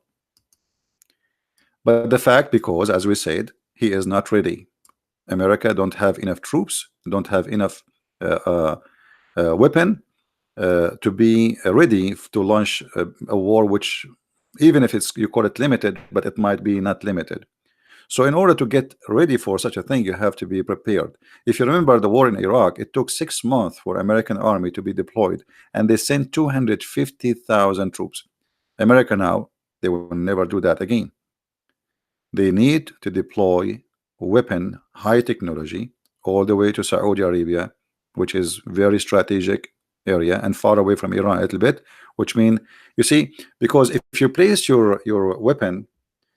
But the fact, because as we said, he is not ready. America don't have enough troops, don't have enough weapon to be ready to launch a war, which even if it's, you call it limited, but it might be not limited. So in order to get ready for such a thing, you have to be prepared. If you remember the war in Iraq, it took 6 months for American army to be deployed, and they sent 250,000 troops. America now, they will never do that again. They need to deploy weapon, high technology, all the way to Saudi Arabia, which is very strategic area and far away from Iran a little bit, which mean, you see, because if you place your weapon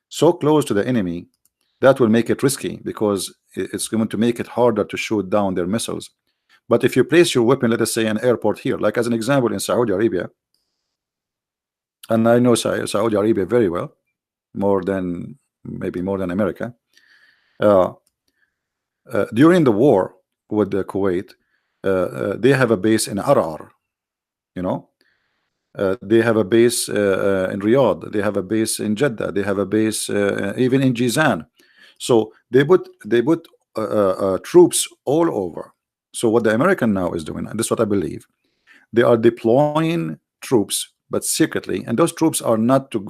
so close to the enemy, that will make it risky, because it's going to make it harder to shoot down their missiles. But if you place your weapon, let us say an airport here, like as an example in Saudi Arabia, and I know Saudi Arabia very well, more than maybe more than America. During the war with the Kuwait, they have a base in Arar, you know. They have a base in Riyadh. They have a base in Jeddah. They have a base even in Jizan. So they put troops all over. So what the American now is doing, and this is what I believe, they are deploying troops, but secretly, and those troops are not to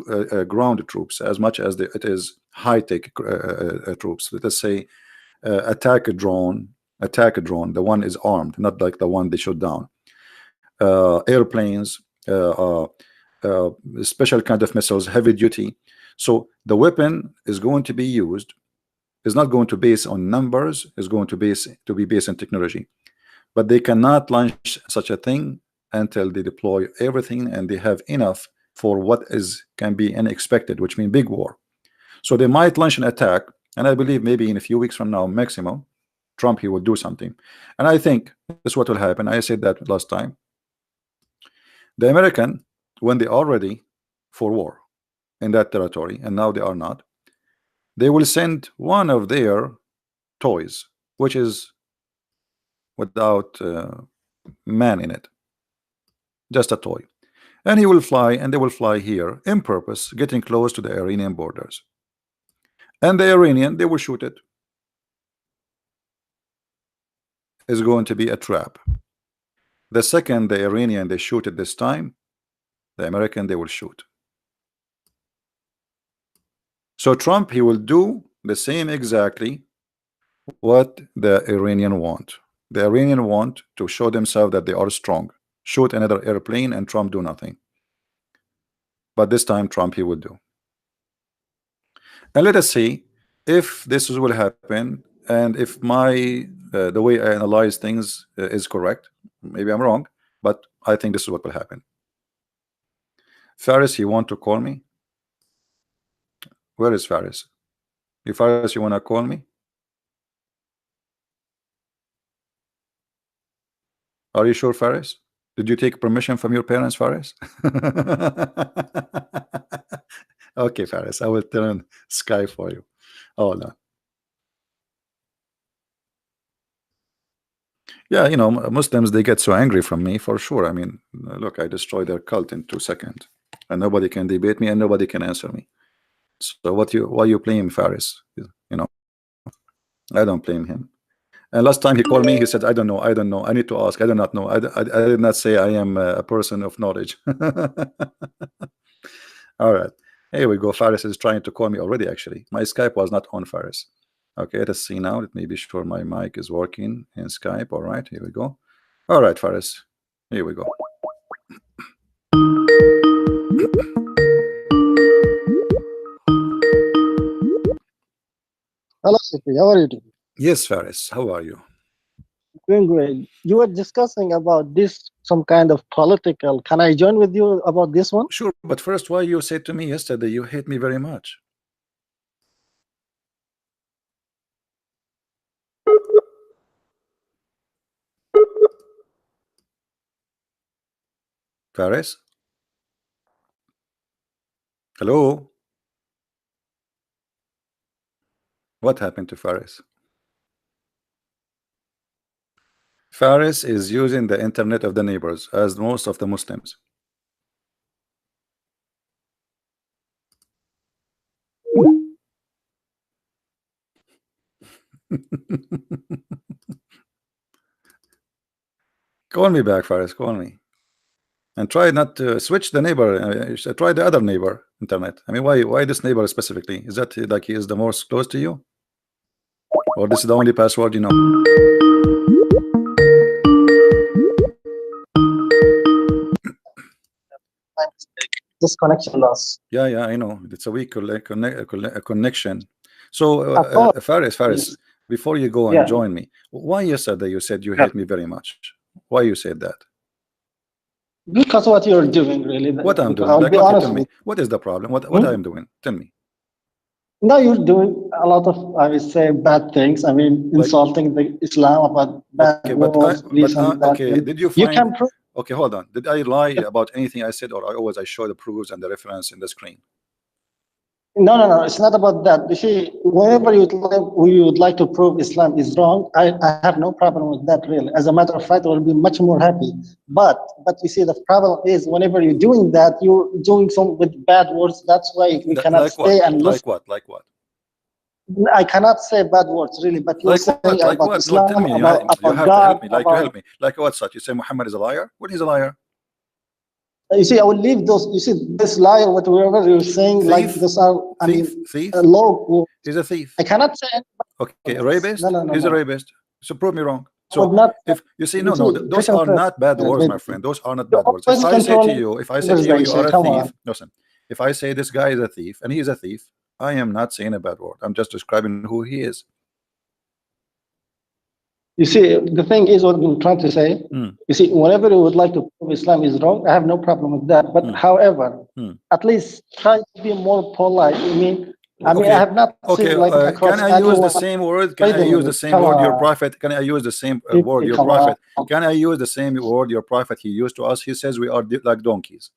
ground troops as much as it is high-tech troops. Let us say attack a drone, the one is armed, not like the one they shot down. Airplanes, special kind of missiles, heavy duty. So the weapon is going to be used, is not going to base on numbers, is going to be based on technology. But they cannot launch such a thing until they deploy everything and they have enough for what can be unexpected, which means big war. So they might launch an attack, and I believe maybe in a few weeks from now, maximum, Trump, he will do something. And I think this is what will happen. I said that last time. The American, when they are ready for war in that territory, and now they are not, they will send one of their toys, which is without man in it, just a toy, and he will fly, and they will fly here in purpose, getting close to the Iranian borders, and the Iranian, they will shoot it. Is going to be a trap. The second the Iranian they shoot it this time, the American they will shoot. So Trump, he will do the same exactly what the Iranian want. The Iranian want to show themselves that they are strong, shoot another airplane, and Trump do nothing. But this time Trump, he will do. And let us see if this will happen, and if my the way I analyze things is correct. Maybe I'm wrong, but I think this is what will happen. Faris, you want to call me? Where is Faris? If Faris, you want to call me? Are you sure, Faris? Did you take permission from your parents, Faris? Okay, Faris, I will turn Sky for you. Oh no. Yeah, you know, Muslims, they get so angry from me for sure. I mean, look, I destroy their cult in 2 seconds, and nobody can debate me, and nobody can answer me. So why you blame Faris? You know, I don't blame him. And last time he called me, he said, I don't know, I need to ask, I do not know, I did not say I am a person of knowledge. All right, here we go. Faris is trying to call me already. Actually, my Skype was not on, Faris. Okay, let's see now. Let me be sure my mic is working in Skype. All right, here we go. All right, Faris, here we go. Hello, Sipi. How are you doing? Yes, Faris, how are you? Doing great. You were discussing about this, some kind of political. Can I join with you about this one? Sure, but first, why you said to me yesterday you hate me very much? Faris? Hello? What happened to Faris? Faris is using the internet of the neighbors, as most of the Muslims. Call me back, Faris. Call me. And try not to switch the neighbor. Try the other neighbor internet. I mean, why this neighbor specifically? Is that like he is the most close to you, or this is the only password you know? This connection loss. Yeah, I know. It's a weak connection. So, Of course. Faris, before you go and Yeah. join me, why yesterday you said you Yeah. hate me very much? Why you said that? Because what you're doing, really. What I'm doing? I'll Like be what? You honest tell me. with What is the problem? What you. I am doing? Tell me. Now you're doing a lot of, I would say, bad things. I mean, Like, insulting the Islam about bad okay, words, this and that. okay. And Did you you find? can prove. Okay, hold on. Did I lie about anything I said, or I show the proofs and the reference in the screen? No. It's not about that. You see, whenever you would like to prove Islam is wrong, I have no problem with that. Really, as a matter of fact, I will be much more happy. But you see, the problem is whenever you're doing that, you're doing some with bad words. That's why we cannot Like what? stay and listen. Like what? Like what? I cannot say bad words really, but you're Like saying what? Like about what? No, Islam, tell me. You about have to God, help me. Like you help me. Like what? Such? You say Muhammad is a liar? What is a liar? You see, I will leave those. You see, this liar, whatever you're saying, like Thief? those are, I mean, Thief? low. He's a thief. I cannot say Okay, anything. rapist? No. He's a rapist. So prove me wrong. I would So not. if you see, You see, those listen are first. not bad words, my Maybe. friend. Those are not You're bad words. always controlling If I say to you, you conversation. are a Come thief, on. listen. If I say this guy is a thief and he is a thief, I am not saying a bad word. I'm just describing who he is. You see, the thing is what I'm trying to say. You see, whenever you would like to prove Islam is wrong, I have no problem with that. But however, at least try to be more polite. I have not seen like across can I use anyone. the same word? Can Wait I a use the minute. same Come word your on. prophet? Can I use the same word your Come prophet? on. Can I use the same word your prophet he used to us? He says we are like donkeys.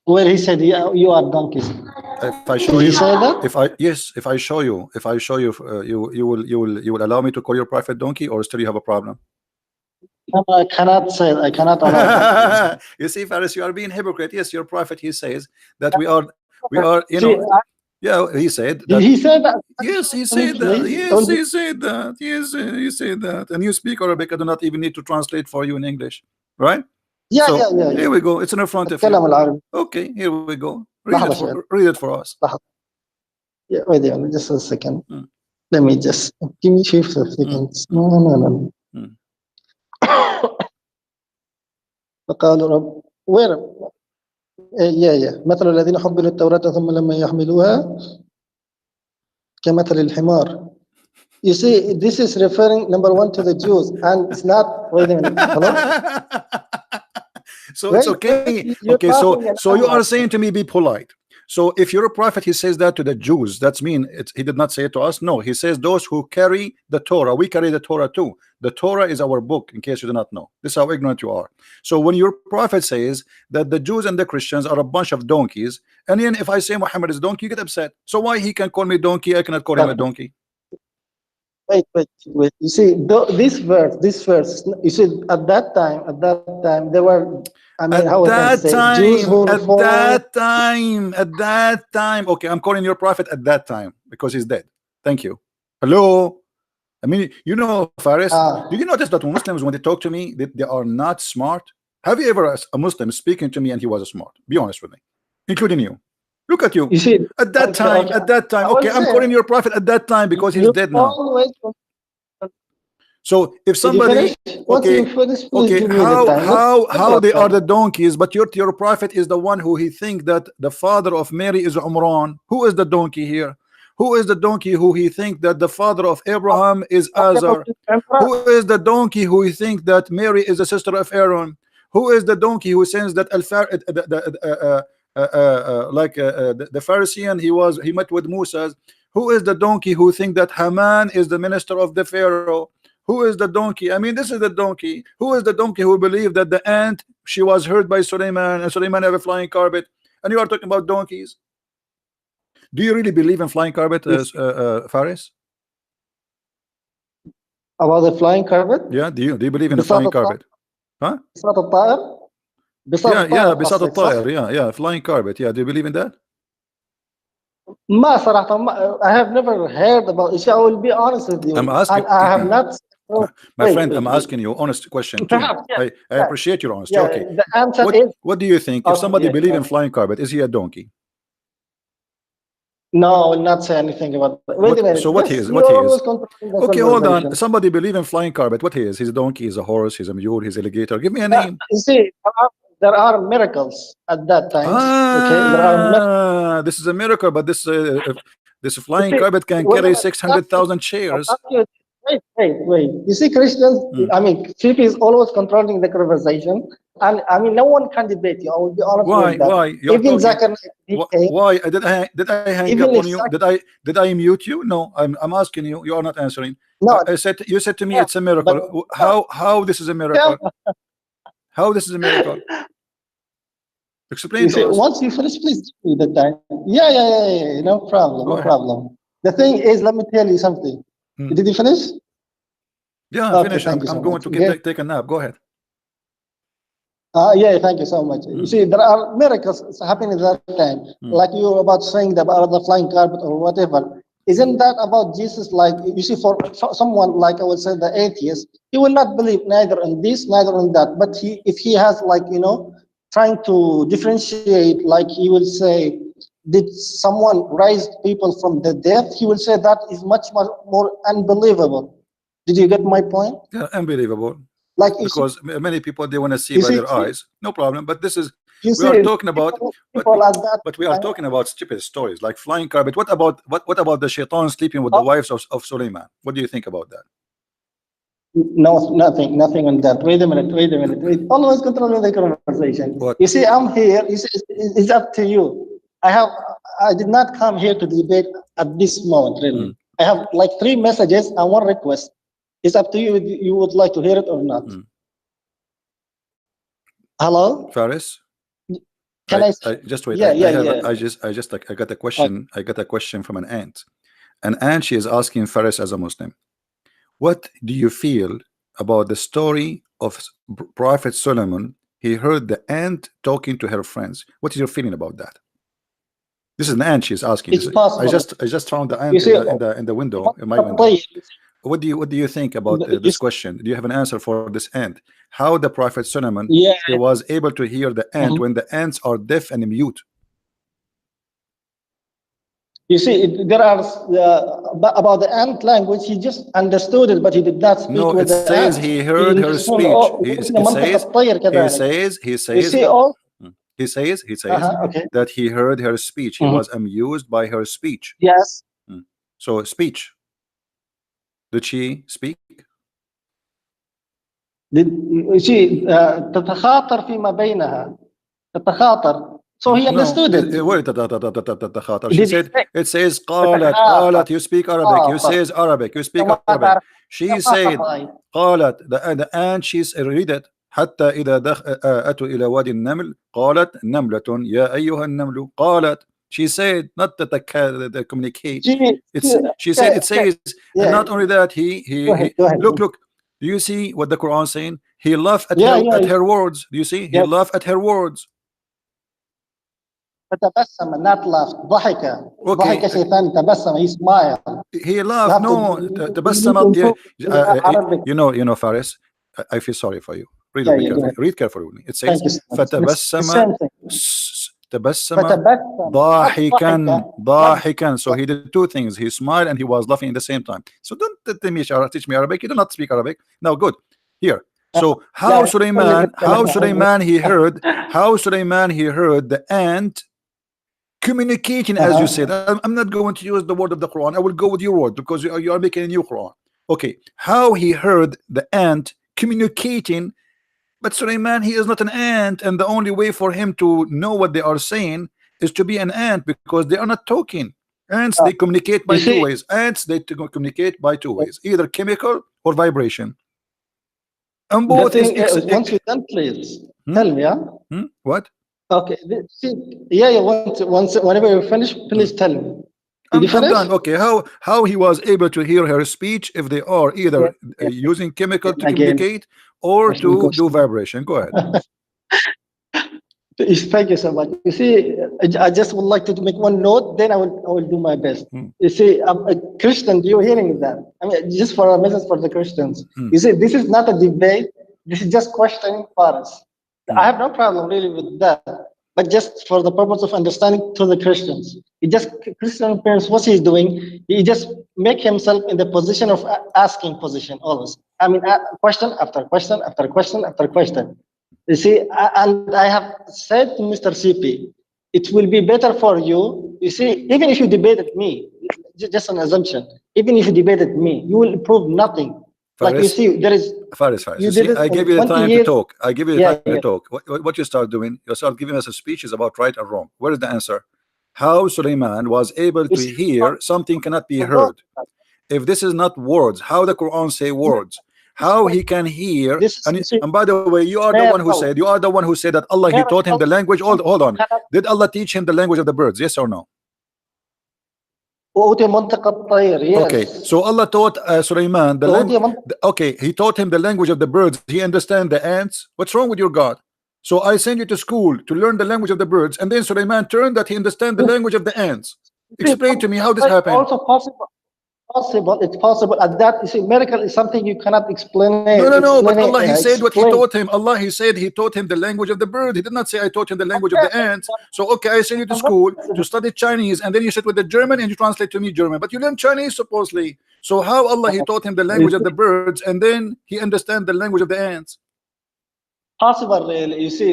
Where he said, yeah, you are donkeys. If I show Did you, he say that? if I show you, you will allow me to call your prophet donkey, or still you have a problem? No, I cannot say it. I cannot allow that. You see, Faris, you are being hypocrite. Yes, your prophet he says that we are See, yeah, he said did that. he say that? Yes, he I mean, said that. please. Yes, he said that. Yes, he said that. And you speak Arabic. I do not even need to translate for you in English, right? Yeah. So here we go. It's in front of أتكلم you. العربي. Okay, here we go. لحظة شوية. Read it for us. لحظة. Yeah, wait there, just a second. Let me just give me 50 seconds. No. فقالوا رب where مثل الذين حملوا التوراة ثم لما يحملوها كمثل الحمار. You see, this is referring number one to the Jews, and it's not. Wait a minute. Hello. So it's okay. Okay, so you are saying to me, be polite. So if you're a prophet, he says that to the Jews. That's mean he did not say it to us. No, he says those who carry the Torah. We carry the Torah too. The Torah is our book, in case you do not know. This is how ignorant you are. So when your prophet says that the Jews and the Christians are a bunch of donkeys, and then if I say Muhammad is a donkey, you get upset. So why he can call me donkey, I cannot call him a donkey? Wait. You see, this verse. You see, at that time, there were. I mean, how would I say? Jews who were following. At that time. Okay, I'm calling your prophet at that time because he's dead. Thank you. Hello. I mean, Faris, did you notice that Muslims, when they talk to me, they are not smart? Have you ever a Muslim speaking to me and he was smart? Be honest with me, including you. Look at you. You see, at that time. Okay, I'm calling your prophet at that time because he's dead now. So if somebody, okay, how they are the donkeys, but your prophet is the one who he think that the father of Mary is Umran. Who is the donkey here? Who is the donkey who he think that the father of Abraham is Azar? Who is the donkey who he think that Mary is the sister of Aaron? Who is the donkey who says that the Pharisee he met with Musa? Who is the donkey who think that Haman is the minister of the Pharaoh? Who is the donkey? I mean, this is the donkey. Who is the donkey who believed that the ant, she was hurt by Suleiman, and Suleiman have a flying carpet? And you are talking about donkeys. Do you really believe in flying carpet, Faris? About the flying carpet? Yeah. Do you believe in the flying carpet? Huh? بساط الطائر. بساط الطائر. Yeah, flying carpet. Yeah, do you believe in that? ما صراحة I have never heard about it. I will be honest with I'm you, and asking I have not. my Wait, friend, wait, I'm wait. asking you honest question too. Perhaps, yeah, I yeah, appreciate your honesty. yeah. Okay. The answer What is what do you think if okay. somebody Yeah, believe in flying carpet, is he a donkey? no, I will not say anything about that. Wait a What minute. so what he This is? you What he always is? controlling the Okay, hold on. conversation. Somebody believe in flying carpet. What he is? He's a donkey, he's a horse, he's a mule, he's alligator. Give me a name. You see, there are miracles at that times. Okay, there are miracles. This is a miracle, but this You flying see, carpet can wait a carry minute. Stop you. 600,000 chairs. Stop you. Wait, wait, wait. You see, Christians. Hmm. I mean, Chief is always controlling the conversation, and I mean, no one can debate you. I will be honest Why? with that. Why? You are Even talking. Zachariah, he came. Why did I hang up Even on if you? Zach, Did I mute you? No, I'm asking you. You are not answering. no, I said you said to me yeah, it's a but miracle. no, How this is a yeah. miracle? How this is a miracle? Explain You to see, us. once you finish, please give me the time. Yeah, yeah, yeah, yeah. No problem, no Go ahead. problem. The thing is, let me tell you something. Hmm. Did you finish? Yeah, Okay, finish. thank you I'm so going much. to Okay. take a nap. Go ahead. Yeah, thank you so much. You Hmm. see, there are miracles happening at that time, Hmm. like you were about saying about the flying carpet or whatever. Isn't that about Jesus? Like you see, for someone like I would say the atheist, he will not believe neither in this, neither in that. But if he has like trying to differentiate, like he will say, did someone raise people from the death? He will say that is much more unbelievable. Did you get my point? Yeah, unbelievable. Like Because many people they want to see you by see, their eyes. No problem. But this is you we are see, talking about. people at that But we are time. talking about stupid stories like flying carpet. What about the shaitan sleeping with the Oh, wives of Suleiman? What do you think about that? no, nothing on that. Wait a minute. Wait. Always controlling the conversation. You What? see, I'm here. You see, it's up to you. I have. I did not come here to debate at this moment. Hmm. Really, I have like 3 messages and one request. It's up to you. If you would like to hear it or not. Hmm. Hello? Faris, Can I? I just wait. Yeah, yeah, I have yeah. I just like I got a Okay. question. I got a question from an aunt. An aunt, she is asking Faris as a Muslim, what do you feel about the story of Prophet Solomon? He heard the ant talking to her friends. What is your feeling about that? This is an ant. She's asking. It's possible. I just found the You ant see, in the window in my window. What do you think about you this question? Do you have an answer for this ant? How the Prophet Solomon yeah. he was able to hear the ant Mhm. when the ants are deaf and mute? You see, there are about the ant language. He just understood it, but he did not speak No, with it the says ants. he He heard her understood. speech. Oh, في منطقة الطير كذلك. He You says see, all. he says Okay. that he heard her speech. He Mhm. was amused by her speech. Yes. Mm. So speech. Did she speak? You see, تتخاطر فيما بينها. تتخاطر. So he No. understood it. Where the she Did he said say it says تتخاطر؟ قالت you speak Arabic. You says Arabic. You speak ما Arabic. تعرف She said ثقافة هاي. قالت the and she's read it حتى إذا أتوا إلى وادي النمل قالت نملة يا أيها النمل قالت. She said not that the communicate. She said it Okay. says, and Yeah. not only that Go ahead. Go ahead. look. Do you see what the Quran saying? He laughed Yeah. at Yeah. her words. Do you see? He Yeah. laughed at her words. فتبسم, not laughed. ضحك. ضحك Okay, شيطان تبسم. He smiled. he You laughed. have to No, you need to تبسم. improve Arabic. You know, Faris. I feel sorry for you. Read Yeah, with me yeah, go carefully. ahead. Read carefully with me. It says Thank you so much. It's the فتبسم same thing. تبسم فتبسم, not ضاحكا ضحك. ضاحكا. So he did two things. He smiled and he was laughing at the same time. So don't teach me Arabic. You do not speak Arabic. Now, good. Here. So Yeah, how Sulaiman he heard the ant communicating, as you said. I'm not going to use the word of the Quran. I will go with your word because you are making a new Quran. Okay, how he heard the ant communicating, but Sulaiman, he is not an ant, and the only way for him to know what they are saying is to be an ant because they are not talking. Ants, they communicate by you two see, ways. Ants, they communicate by two ways, either chemical or vibration. And the both is thing is, once you're done, please tell me, yeah? What? Okay. See, yeah. Whenever you finish, please tell me. Did you I'm finish? done. Okay, how he was able to hear her speech if they are Yeah. either using chemical to Again, communicate or question, to do question. vibration? Go ahead. Thank you so much. You see, I just would like to make one note, then I will do my best. Hmm. You see, I'm a Christian, you're hearing that. I mean, just for a message for the Christians. Hmm. You see, this is not a debate, this is just questioning for us. I Hmm. have no problem really with that, but just for the purpose of understanding to the Christians. He just, Christian parents, what he's doing, he just make himself in the position of asking position always. I mean, question after question after question after question. You see, and I have said to Mr. CP, it will be better for you. You see, even if you debated me, just an assumption, even if you debated me, you will prove nothing. Like you Faris, see, there is, Faris, you you did see, it I in give you the 20 time to years. talk. I give you the Yeah, time to yeah. talk. What you start doing? You start giving us speeches about right and wrong. Where is the answer? How Suleiman was able You to see, hear something cannot be forgot heard. If this is not words, how the Quran say words? How he can hear? this is, you see, And by the way, miracle. you are the one who said that Allah he taught him Miracle. the language. Hold Something on. Did Allah teach him the language of the birds? Yes or no? وأوتي منطق الطير. Okay, Yes. so Allah taught Sulaiman the وأوتي language. منطق. Okay, he taught him the language of the birds. He understand the ants. What's wrong with your God? So I send you to school to learn the language of the birds, and then Sulaiman turned that he understand the language of the ants. Explain to me how this happened. Also possible. Possible. It's possible. At that, you see, miracle is something you cannot explain. No, no, no. But Allah, He said what He Explain. taught him. Allah, He said He taught him the language of the bird. He did not say I taught him the language of the ants. So okay, I send you to school to study Chinese, and then you sit with the German and you translate to me German. But you learn Chinese supposedly. So how Allah He taught him the language of the birds, and then he understand the language of the ants? Possible, really. You see,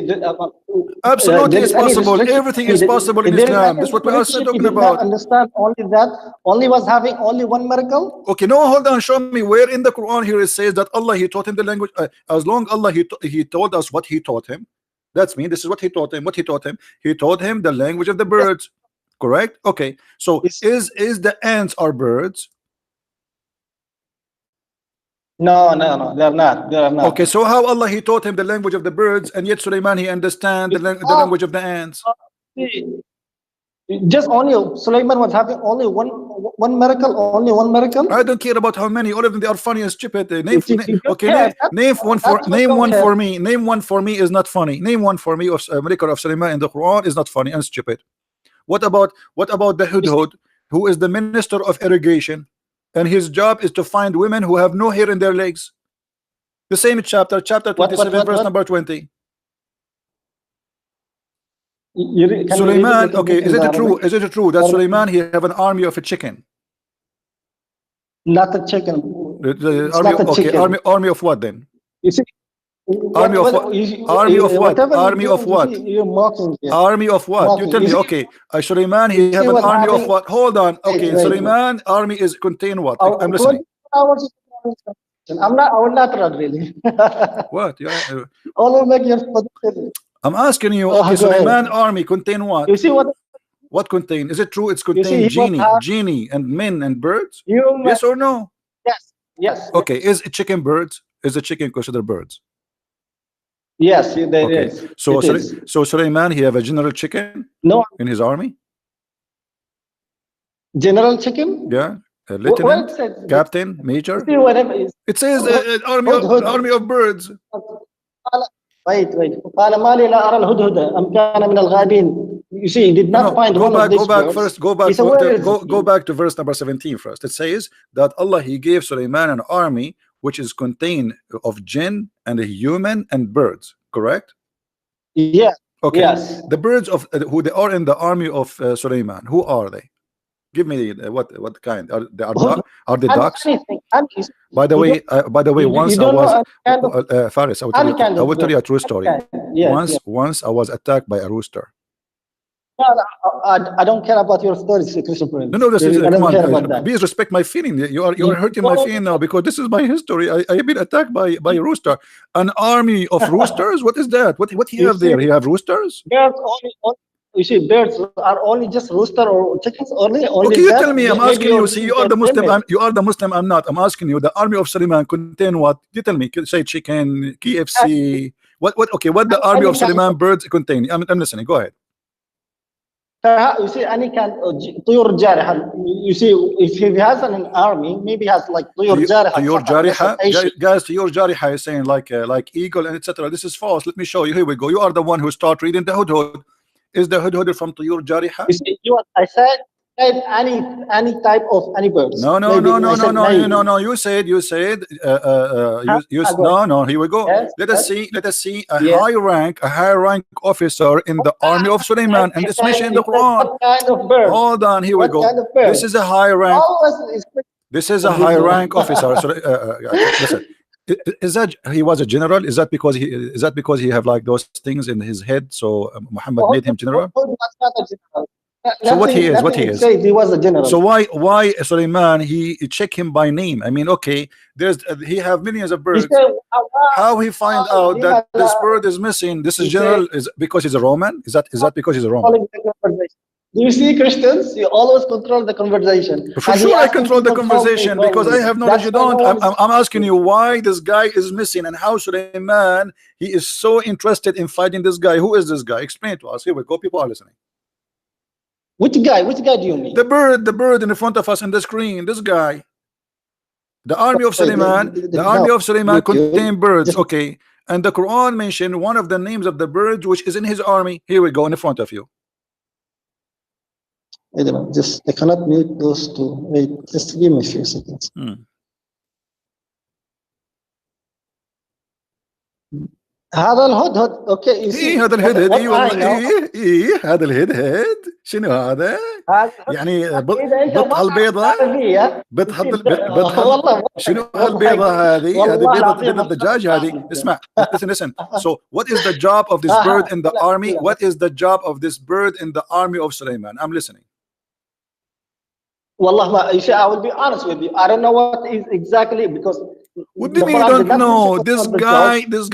Absolutely, there it's is any possible. restriction. Everything is possible in There is Islam. any This is what we are restriction. He talking did not about. understand only that. Only was having only one miracle. Okay, no, hold on. Show me where in the Quran here it says that Allah He taught him the language. As long Allah He told us what He taught him. That's me. This is what He taught him. What He taught him. He taught him the language of the Yes. birds. Correct. Okay. So is the ants are birds? No, no, no. They are not. They are not. Okay. So how Allah He taught him the language of the birds, and yet Sulaiman He understand the language of the ants? Just only Sulaiman was having only one miracle. Only one miracle. I don't care about how many. All of them they are funny and stupid. Yeah, Name one for that's what God said. me. Name one for me is not funny. Name one for me of miracle of Sulaiman in the Quran is not funny and stupid. What about the Hudhud, who is the minister of irrigation, and his job is to find women who have no hair in their legs? The same chapter 27, verse number 20. Can Sulaiman, you okay, read it in Arabic? is it true that Sulaiman he have an army of a chicken? Not a chicken. The It's army, not a okay, chicken. army of what then? You see, Army of what? Army of what? whatever you're Army of doing, you what? see, you're mocking it. Army of what? You Mocking. tell You me. see, Okay, Sulaiman he you have see an what's army of happening? what? Hold on. Wait, Okay, wait. Sulaiman army is contain what? I'm 24 listening. hours. I will not run really. What? I will make your position. I'm asking you. Okay, Go ahead. Sulaiman army contain what? You see what? What contain? Is it true? It's You see, contain he was genie and men and birds? human. Yes or no? Yes, yes. Okay, is it chicken birds? Is a chicken considered birds? Yes, there Okay, is. so It is. so Sulaiman he have a general chicken No, in his army? general chicken. Yeah, a Where lieutenant, it says, captain, major. see whatever is. It says هدهد. army of birds. Wait. قال ما لي لا أرى الهدهد أم كان من الغابين. You see, he did No, not find one of these go back birds. first. Go back. He said, where is Go back to verse number 17 first. It says that Allah He gave Sulaiman an army which is contained of jinn and a human and birds. Correct? Yeah. Okay. Yes. The birds of who they are in the army of Sulaiman. Who are they? Give me what kind? Are they ducks? By the way, once I was Faris, I will tell you a true story. Once I was attacked by a rooster. I don't care about your stories, Christopher. No, this is I come don't care about on. that. Please respect my feeling. You are hurting my feeling now because this is my history. I have been attacked by a rooster. An army of roosters. What is that? What he have there? He have roosters? Birds only. You see, birds are only just rooster or chickens only. Okay, you tell me. I'm asking you. See, you are the Muslim. You are the Muslim. I'm not. I'm asking you. The army of Sulaiman contain what? You tell me. Say chicken, KFC. What? Okay. What the army of Sulaiman birds contain? I'm listening. Go ahead. You see, any kind of طيور جارحة. You see, if he has an army, maybe he has like طيور جارحة طيور فقط. That's جارحة an Asian. guys, طيور جارحة is saying like eagle and etc. This is false. Let me show you. Here we go. You are the one who start reading the hudhud. Is the hudhud from طيور جارحة? You see, I said any type of any birds. No, no, Maybe no, I no, no, said no, maybe. no. You said Go ahead. no. Here we go. Yes, Let us yes, see. Let us see a yes. high rank officer in the army of Suleiman, and it's mentioned in the You said Quran. what kind of bird? Hold on. Here we What go. kind of bird? This is a high rank. Always is This is a high rank officer. So, listen. Is that he was a general? Is that because he have like those things in his head? So Muhammad made him general. was not a general. So what he is? What Nothing he it is? says he was a general. So why Suleiman he check him by name? I mean, okay, there's he have millions of He birds. said, How he find out that this bird is missing? This is He general. said- Is because he's a Roman? Is that because he's a Roman? controlling the conversation. Do you see Christians? You always control the conversation. For And he sure, I asking control the people, call me, conversation call because me. I have knowledge. That's You why don't. no one I'm asking you why this guy is missing and how Suleiman he is so interested in fighting this guy. Who is this guy? Explain to us. Here we go. People are listening. Which guy? Which guy do you mean? The bird in the front of us on the screen. This guy. The army of Suleiman. The army of Suleiman contain birds. Okay. And the Quran mentioned one of the names of the birds which is in his army. Here we go in the front of you. Wait a minute, just I cannot mute those two. Wait, just give me a few seconds. هذا الهدهد. اوكي you see ايه هذا الهدهد. what ايه I والله know. ايه هذا الهدهد. شنو هذا؟ يعني إذا أنت بط ما هالبيضة. عربية بط والله شنو هالبيضة هذه؟ هذه والله بيضة العظيم الدجاج هذه. اسمع, listen. So what is the job of this bird in the army? What is the job of this bird in the army of Suleiman? I'm listening. والله ما you see, I will be honest with you. I don't know what is exactly because What do you mean you don't know? This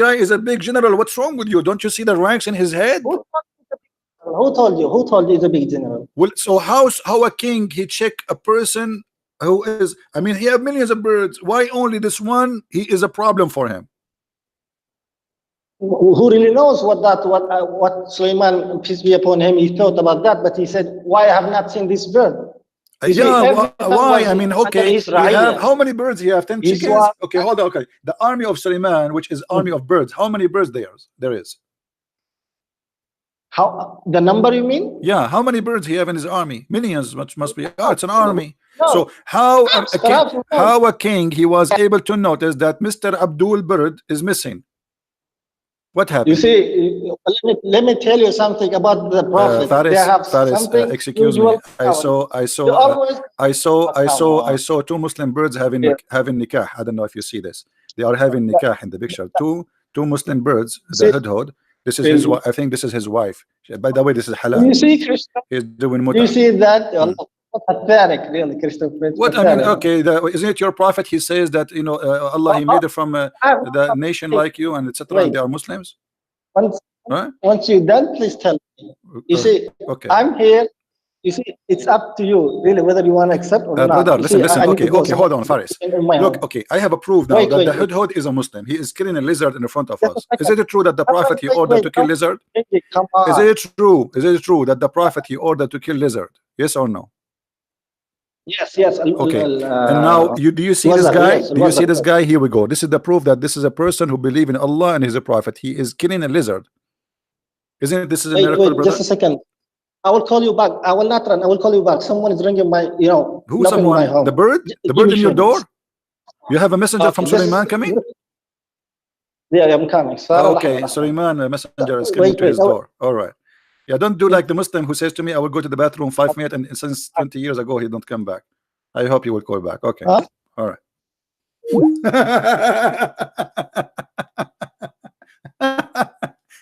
guy is a big general. What's wrong with you? Don't you see the ranks in his head? Who told you? Who told you he's a big general? Well, so how a king he check a person who is? I mean, he have millions of birds. Why only this one? He is a problem for him. Who really knows what Suleiman, peace be upon him, he thought about that? But he said, "Why I have not seen this bird?" Why? I mean, okay, we have how many birds? You have 10 chickens. Okay, hold on. Okay, the army of Suleiman, which is army of birds. How many birds there is? How the number you mean? Yeah, how many birds he have in his army? Millions, must be. Oh, it's an army. So how a king he was able to notice that Mr. Abdul Bird is missing? What happened? You see, let me tell you something about the prophet. They have something. Excuse me. I saw two Muslim birds having nikah. I don't know if you see this. They are having nikah in the picture. Two Muslim birds. The hudhud. This is his. I think this is his wife. By the way, this is halal. You see, Christian. He's doing muta. You see that? Pathetic, really, Christian. What I mean, okay, isn't it your prophet? He says that Allah he made it from the nation like you and etc. And they are Muslims. Once you're done, please tell me. You see, okay. I'm here. You see, it's up to you, really, whether you want to accept or not. Brother, listen. Okay, hold on, Faris. Look, okay, I have a proof now that the hudhud is a Muslim. He is killing a lizard in the front of us. Is it true that the prophet he ordered to kill lizard? Come on. Is it true? Is it true that the prophet he ordered to kill lizard? Yes or no? Yes. Okay. And now, do you see this guy? Do you see this guy? Here we go. This is the proof that this is a person who believes in Allah and he's a prophet. He is killing a lizard. Isn't it? This is a miracle, brother. Just a second. I will call you back. I will not run. I will call you back. Someone is ringing my, Who someone? My home. The bird? The bird in your door? You have a messenger from Suleiman coming? Yeah, I'm coming. Okay, Suleiman, a messenger is coming to his door. All right. Yeah, don't do like the Muslim who says to me, I will go to the bathroom 5 minutes, and since 20 years ago, he don't come back. I hope you will call back. Okay. All right.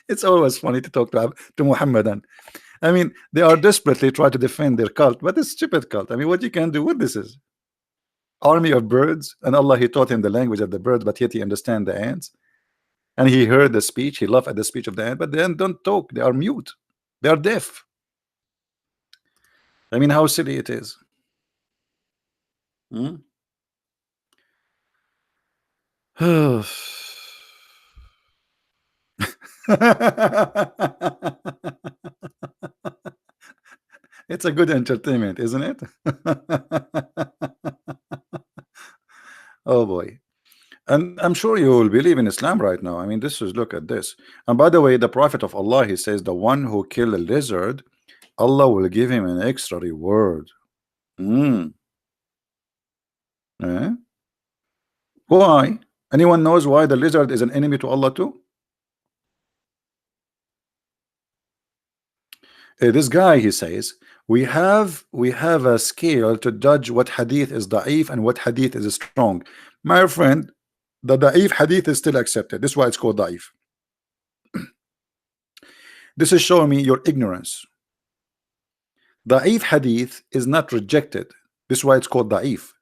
It's always funny to talk to Muhammadan. I mean, they are desperately trying to defend their cult, but it's stupid cult. I mean, what you can do with this is army of birds, and Allah he taught him the language of the birds, but yet he understand the ants, and he heard the speech. He laughed at the speech of the ant, but then don't talk. They are mute. They are deaf. I mean, how silly it is. It's a good entertainment, isn't it? Oh boy. And I'm sure you will believe in Islam right now. I mean, this is, look at this. And by the way, the Prophet of Allah, he says, the one who kill a lizard, Allah will give him an extra reward. Eh? Why? Anyone knows why the lizard is an enemy to Allah too? This guy, he says, we have a scale to judge what hadith is da'if and what hadith is strong. My friend, the da'if hadith is still accepted. This is why it's called da'if. This is showing me your ignorance. Da'if hadith is not rejected. This is why it's called da'if.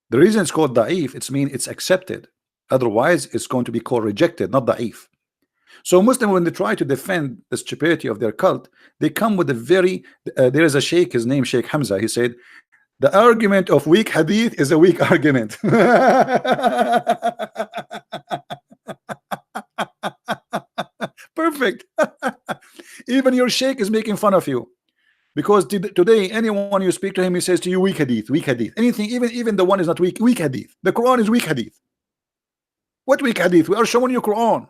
The reason it's called da'if, it's mean it's accepted. Otherwise, it's going to be called rejected, not da'if. So Muslims, when they try to defend the stupidity of their cult, they come with a very there is a sheikh, his name Sheikh Hamza. He said the argument of weak hadith is a weak argument. Perfect. Even your sheikh is making fun of you, because today anyone you speak to him, he says to you weak hadith, weak hadith. Anything, even the one is not weak, weak hadith. The Quran is weak hadith. What weak hadith? We are showing you Quran.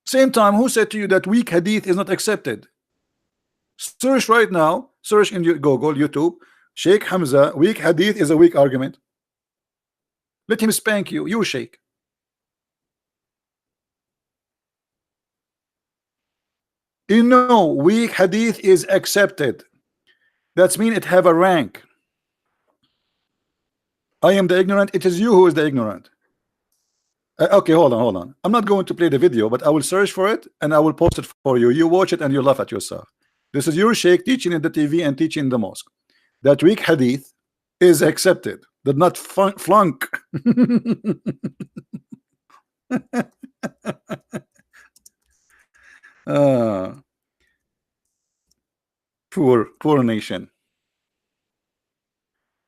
Same time, who said to you that weak hadith is not accepted? Search right now, search in Google, YouTube, Sheikh Hamza, weak hadith is a weak argument. Let him spank you, you sheikh. You know, weak hadith is accepted. That's mean it have a rank. I am the ignorant, it is you who is the ignorant. Okay, hold on. I'm not going to play the video, but I will search for it and I will post it for you. You watch it and you laugh at yourself. This is your sheikh teaching in the TV and teaching in the mosque that weak hadith is accepted, did not flunk. Poor nation.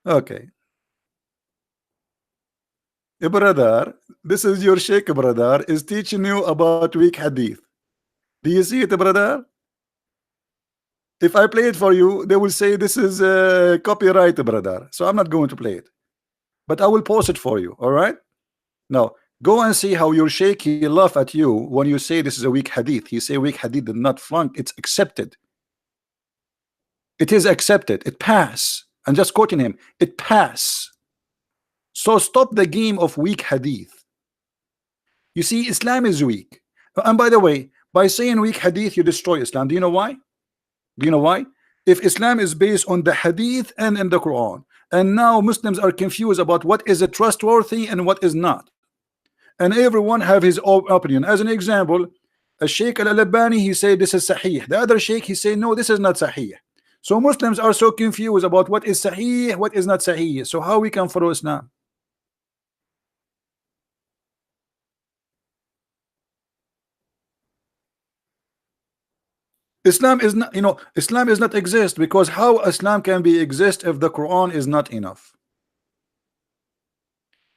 Okay, brother, this is your sheikh, brother, is teaching you about weak hadith. Do you see it, brother? If I play it for you, they will say this is copyright, brother. So I'm not going to play it, but I will post it for you. All right? Now go and see how your sheikh, he laugh at you when you say this is a weak hadith. He say weak hadith did not flunk. It's accepted. It is accepted. It pass. I'm just quoting him. It pass. So stop the game of weak hadith. You see, Islam is weak. And by the way, by saying weak hadith, you destroy Islam. Do you know why? Do you know why? If Islam is based on the hadith and in the Quran, and now Muslims are confused about what is a trustworthy and what is not, and everyone have his own opinion. As an example, a Sheikh Al-Albani, he said this is sahih. The other Sheikh, he said no, this is not sahih. So Muslims are so confused about what is sahih, what is not sahih. So how we can follow Islam? Islam is not, Islam is not exist, because how Islam can be exist if the Quran is not enough?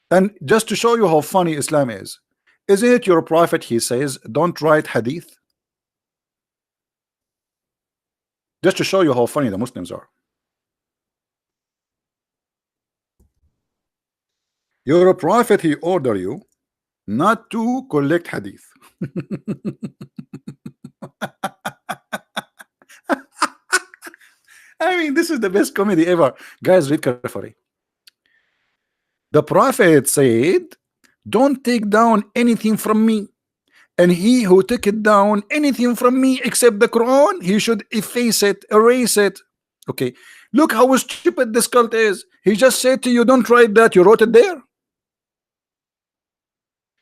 And just to show you how funny Islam is, isn't it your prophet, he says don't write hadith? Just to show you how funny the Muslims are. Your prophet, he order you not to collect hadith. I mean, this is the best comedy ever. Guys, read carefully. The prophet said, don't take down anything from me, and he who took it down anything from me except the Quran, he should efface it, erase it. Okay, look how stupid this cult is. He just said to you, don't write that, you wrote it there.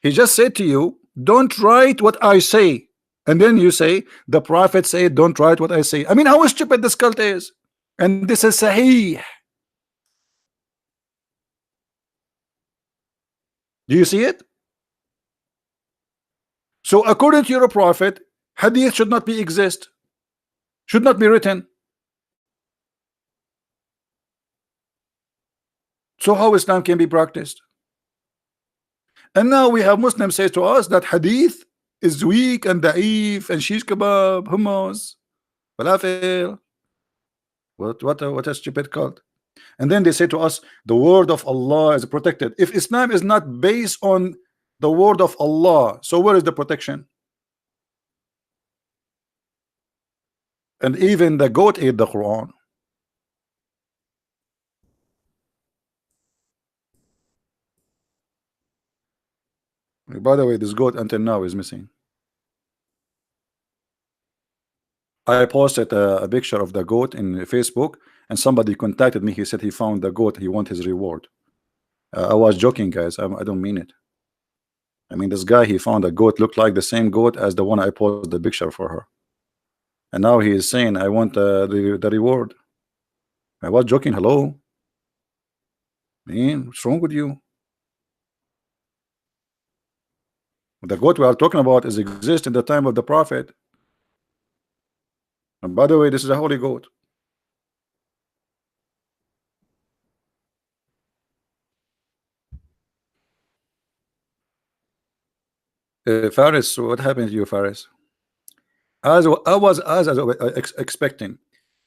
He just said to you, don't write what I say, and then you say the prophet said don't write what I say. I mean, how stupid this cult is. And this is sahih. Do you see it? So according to your prophet, hadith should not be exist, should not be written. So how Islam can be practiced? And now we have Muslims say to us that hadith is weak and da'if and shish kebab, hummus. falafel. What a stupid cult. And then they say to us, the word of Allah is protected. If Islam is not based on the word of Allah, so where is the protection? And even the goat ate the Quran. By the way, this goat until now is missing. I posted a picture of the goat in Facebook, and somebody contacted me. He said he found the goat. He wants his reward. I was joking, guys. I don't mean it. I mean, this guy, he found a goat looked like the same goat as the one I posted the picture for her, and now he is saying, I want the reward. I was joking. Hello, man, what's wrong with you? The goat we are talking about is exist in the time of the prophet. And by the way, this is a holy goat. Faris, what happened to you, Faris? As I was expecting.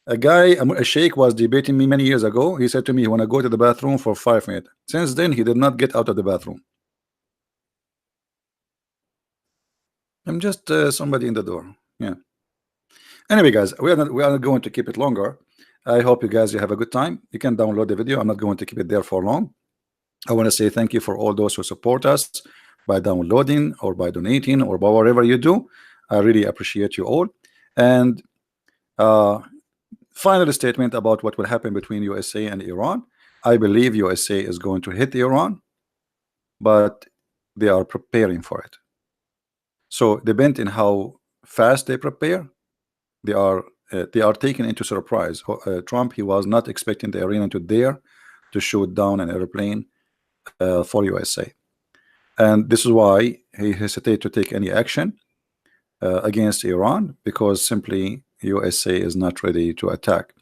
A guy, a sheikh, was debating me many years ago. He said to me, "You want to go to the bathroom for 5 minutes?" Since then, he did not get out of the bathroom. I'm just somebody in the door. Yeah. Anyway, guys, we are not going to keep it longer. I hope you guys have a good time. You can download the video. I'm not going to keep it there for long. I want to say thank you for all those who support us by downloading or by donating or by whatever you do. I really appreciate you all. And final statement about what will happen between USA and Iran. I believe USA is going to hit Iran, but they are preparing for it. So depending on how fast they prepare, they are taken into surprise. Trump, he was not expecting the Iranian to dare to shoot down an airplane for USA, and this is why he hesitated to take any action against Iran, because simply USA is not ready to attack.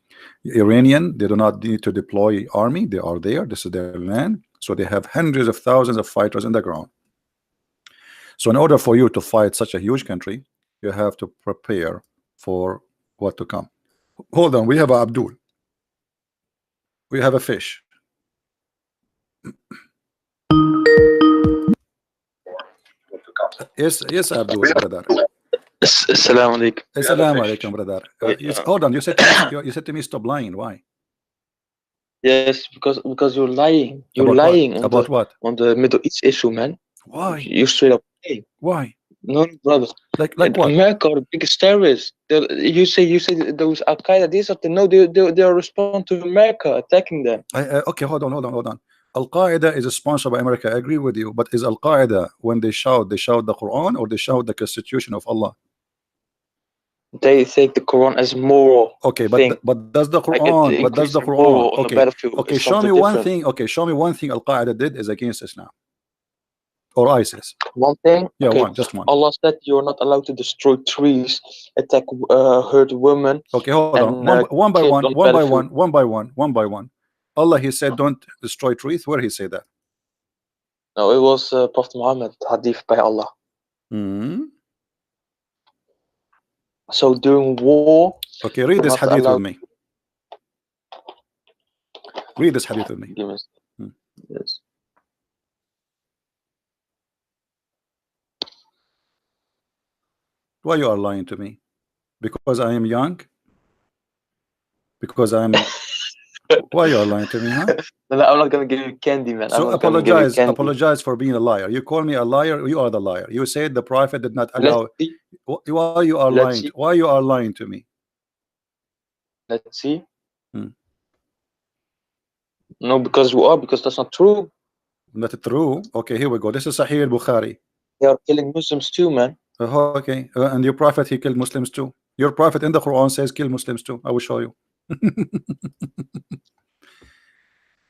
Iranian, they do not need to deploy army. They are there. This is their land. So they have hundreds of thousands of fighters in the ground. So in order for you to fight such a huge country, you have to prepare for what to come. Hold on, we have Abdul. We have a fish. Yes, Abdul, brother. Assalamu alaikum. Assalamu alaikum, brother. Hold on, you said to me stop lying. Why? Yes, because you're lying. You're About lying what? About what? on the Middle East issue, man. Why? You're straight up lying. Why? No, brother. Like what? America are the biggest terrorists. You say those Al Qaeda. These are they are responding to America attacking them. Okay, hold on. Al Qaeda is sponsored by America. I agree with you, but is Al Qaeda, when they shout the Quran or they shout the Constitution of Allah? They take the Quran as moral. Okay, thing. but does the Quran? Like but does the moral Quran? on the battlefield. Okay, It's show me something one different. thing. Okay, show me one thing Al Qaeda did is against Islam or ISIS. One thing. Yeah, okay. just one. Allah said you're not allowed to destroy trees, attack, hurt women. Okay, hold on. One by one. Allah, he said, don't destroy trees. Where he say that? No, it was Prophet Muhammad, hadith by Allah. So during war. Okay, read this hadith with me. Read this hadith with me. Yes. Why you are lying to me? Because I am young? Because I'm... Why you are lying to me, huh? No, I'm not gonna give you candy, man. So apologize for being a liar. You call me a liar, you are the liar. You said the prophet did not allow... Why you are lying? Why you are lying to me? Let's see. No, because that's not true. Not true? Okay, here we go. This is Sahih al-Bukhari. They are killing Muslims too, man. Okay, and your prophet, he killed Muslims too. Your prophet in the Quran says kill Muslims too. I will show you.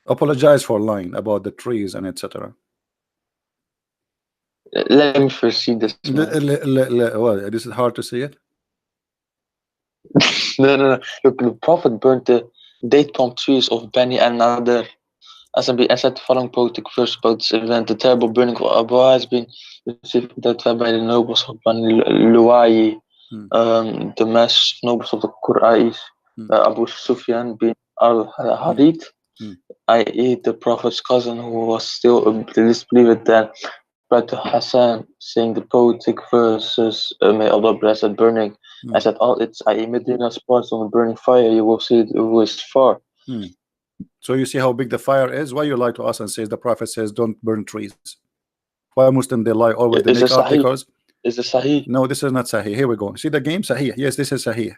Apologize for lying about the trees and etc. Let me first see this. What, this is hard to see it. No. Look, the prophet burnt the date palm trees of Bani and Nadir. As hij said the following poetic verse about this event: the terrible burning of Abu has been received that by the nobles of Bani Luwayi. the mass nobles of the Quraysh, Abu Sufyan bin al-Harith, i.e. the Prophet's cousin, who was still a disbeliever then, read to Hassan, saying the poetic verses, may Allah bless that burning, as at all its, i.e. Medina's parts on the burning fire, you will see it was far. So you see how big the fire is. Why you lie to us and says the Prophet says don't burn trees? Why Muslim they lie always? They Is make it Sahih? articles. Is it Sahih? No, this is not Sahih. Here we go. See the game? Sahih. Yes, this is Sahih.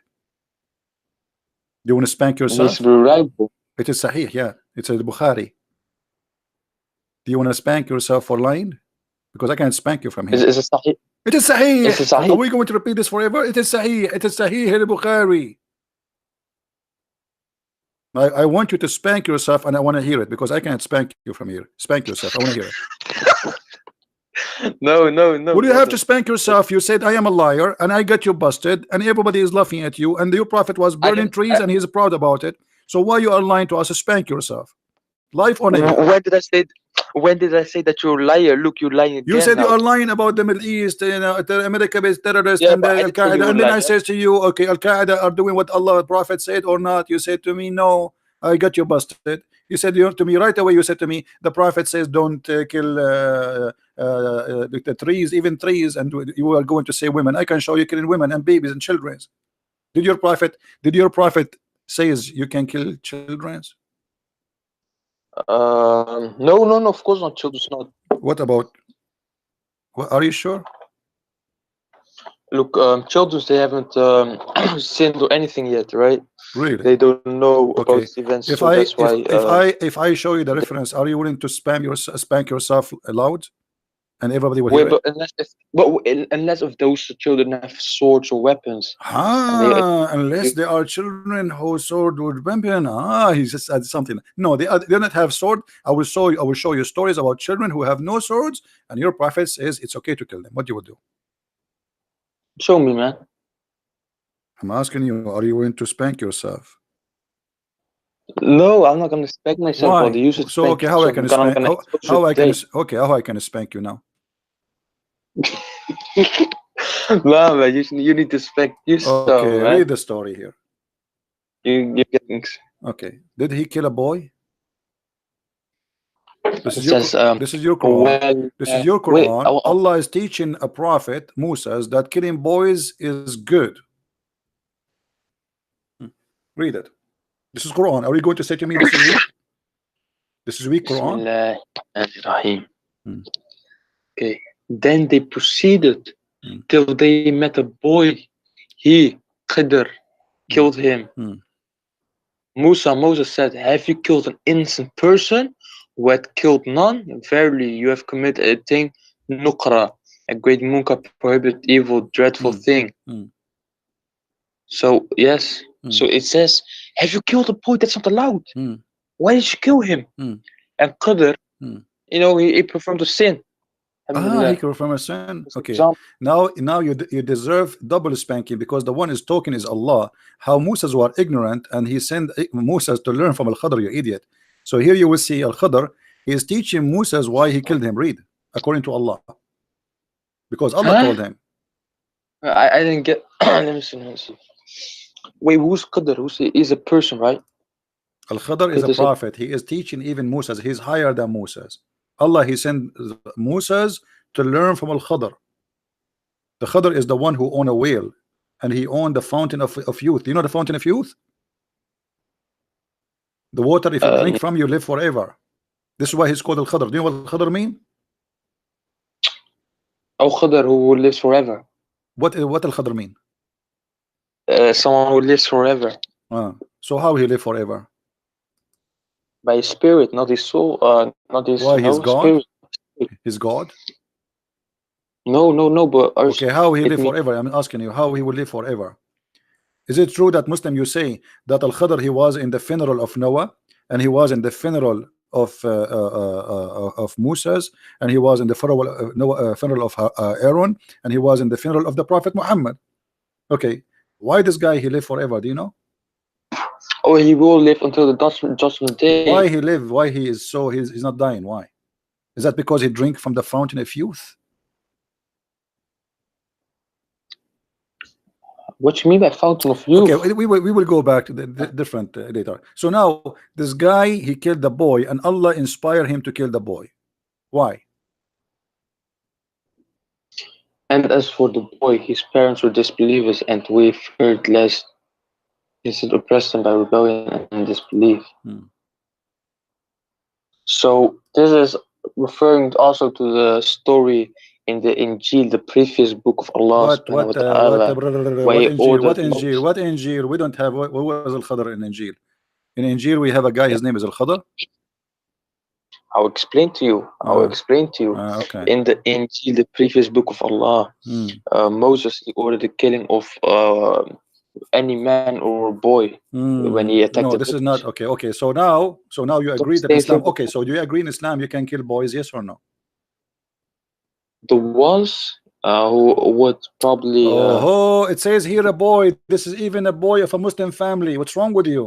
Do you want to spank It needs yourself? to be reliable. It is Sahih, yeah. It's a Bukhari. Do you want to spank yourself for lying? Because I can't spank you from here. Is it Sahih? It is Sahih. Is it Sahih? Are we going to repeat this forever? It is Sahih. It is Sahih here in Bukhari. I want you to spank yourself and I want to hear it because I can't spank you from here. Spank yourself. I want to hear it. No. What do you have to spank yourself? You said I am a liar and I got you busted and everybody is laughing at you and your Prophet was burning trees and he's proud about it. So why you are lying to us? Spank yourself. Life on air. When did I say that you're a liar? Look, you're lying again. You said now. you are lying about the Middle East, you know, the America-based terrorists Yeah, and but I Al didn't say you Qaeda, were and then I lying. says to you, okay, Al Qaeda are doing what Allah Prophet said or not? You said to me, no, I got you busted. You said to me right away. You said to me, the Prophet says don't kill the trees, even trees, and you are going to say women. I can show you killing women and babies and children. Did your Prophet says you can kill children? No, of course not. Children's not. What about? Are you sure? Look, children's they haven't sinned or anything yet, right? Really? They don't know Okay. about events, If so I that's why. if I show you the reference, are you willing to spank yourself loud, and everybody will hear Wait, it? unless if those children have swords or weapons. Unless they are children who sword with weapon. He just said something. No, they don't have sword. I will show you stories about children who have no swords, and your Prophet says it's okay to kill them. What you would do? Show me, man. I'm asking you, are you willing to spank yourself? No, I'm not gonna spank myself. Why? Body. You should So spank okay, how I yourself can because I'm spank? gonna How I can? expose Okay, how I can spank you now? you today. No, man, you need to spank yourself, Okay, man. read the story here. You're getting. Okay, did he kill a boy? This It is your says, this is your Quran. well, This is your wait, Quran. Allah is teaching a prophet Musa that killing boys is good. Read it. This is Quran. Are we going to say to me this is weak? This is weak Quran. Bismillahirrahmanirrahim. Hmm. Okay. Then they proceeded Hmm. till they met a boy. He, Khidr, killed him. Hmm. Moses said, have you killed an innocent person who had killed none? Verily, you have committed a thing, nukra, a great munkar, prohibited evil, dreadful thing. Hmm. So, yes. So it says, have you killed a boy? That's not allowed. Why did you kill him? And Qadr, you know, he performed a sin. He can perform a sin. Okay. Now you deserve double spanking because the one is talking is Allah. How Moses were ignorant and he sent Moses to learn from Al-Khadr, you idiot. So here you will see Al-Khadr, he is teaching Moses why he killed him. Read according to Allah. Because Allah told him. I didn't get. Let me see. Wait, who's Qadr? He's a person, right? Al-Khadr is a prophet. He is teaching even Moses. He's higher than Moses. Allah, he sent Moses to learn from Al-Khadr. The Khadr is the one who owned a whale, and he owned the fountain of youth. You know the fountain of youth? The water, if you drink from, you live forever. This is why he's called Al-Khadr. Do you know what Al-Khadr mean? Khadr, who lives forever. What Al-Khadr mean? Someone who lives forever. So how he live forever? By his spirit, not his soul. Not his. Why he's God? Spirit. He's God? No. But okay, how he live forever? I'm asking you how he will live forever. Is it true that Muslim you say that Al-Khadr he was in the funeral of Noah and he was in the funeral of Moses and he was in the funeral of Aaron and he was in the funeral of the Prophet Muhammad? Okay, why this guy he live forever? Do you know? Oh, he will live until the judgment day. Why he live? Why he is so he's not dying? Why? Is that because he drink from the fountain of youth? What you mean by fountain of Okay, youth? we will go back to the different later. So now this guy, he killed the boy, and Allah inspired him to kill the boy. Why? And as for the boy, his parents were disbelievers, and we feared lest he should oppress them by rebellion and disbelief. Hmm. So this is referring also to the story in the Injil, the previous book of Allah What subhanahu wa what what ta'ala, where what he Injil? What ordered Injil? Moses. What Injil? We don't have what was Al Khadr in Injil. In Injil we have a guy. Yeah, His name is Al Khadr. I'll explain to you. I'll explain to you. Okay. In the Injil, the previous book of Allah, Hmm. Moses he ordered the killing of any man or boy when he attacked the No, this is village. not okay. Okay, so now you So agree that stay Islam. further. Okay, so do you agree in Islam you can kill boys? Yes or no? The ones who would probably Oh, it says here a boy. This is even a boy of a Muslim family. What's wrong with you?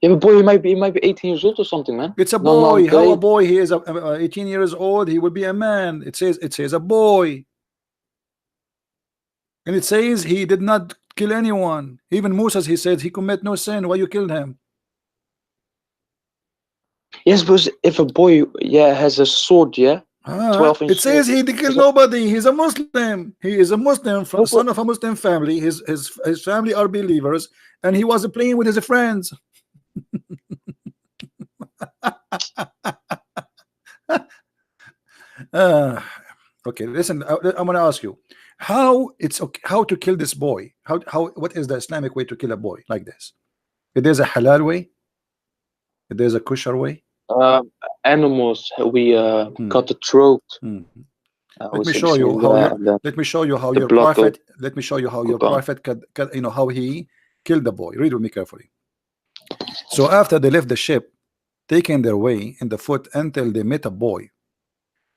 yeah, but boy, he might be 18 years old or something, man. It's a No, not boy. How a underage. boy? He is 18 years old. He will be a man. It says a boy, and it says he did not kill anyone. Even Moses, he said he commit no sin. Why you killed him? Yes, but if a boy, yeah, has a sword, yeah, 12-inch It sword, says he did kill it's nobody. He's a Muslim. He is a Muslim, no, but son of a Muslim family. His family are believers, and he was playing with his friends. Uh, okay, listen. I'm gonna ask you how it's okay, how to kill this boy. How what is the Islamic way to kill a boy like this? If there's a halal way, if there's a kosher way. uh, animals, we Hmm. cut the throat. Hmm. We Let me say show you how Bismillah, your and then let me show you how the your blood prophet let me show you how go your down. prophet how he killed the boy. Read with me carefully. So after they left the ship, taking their way in the foot until they met a boy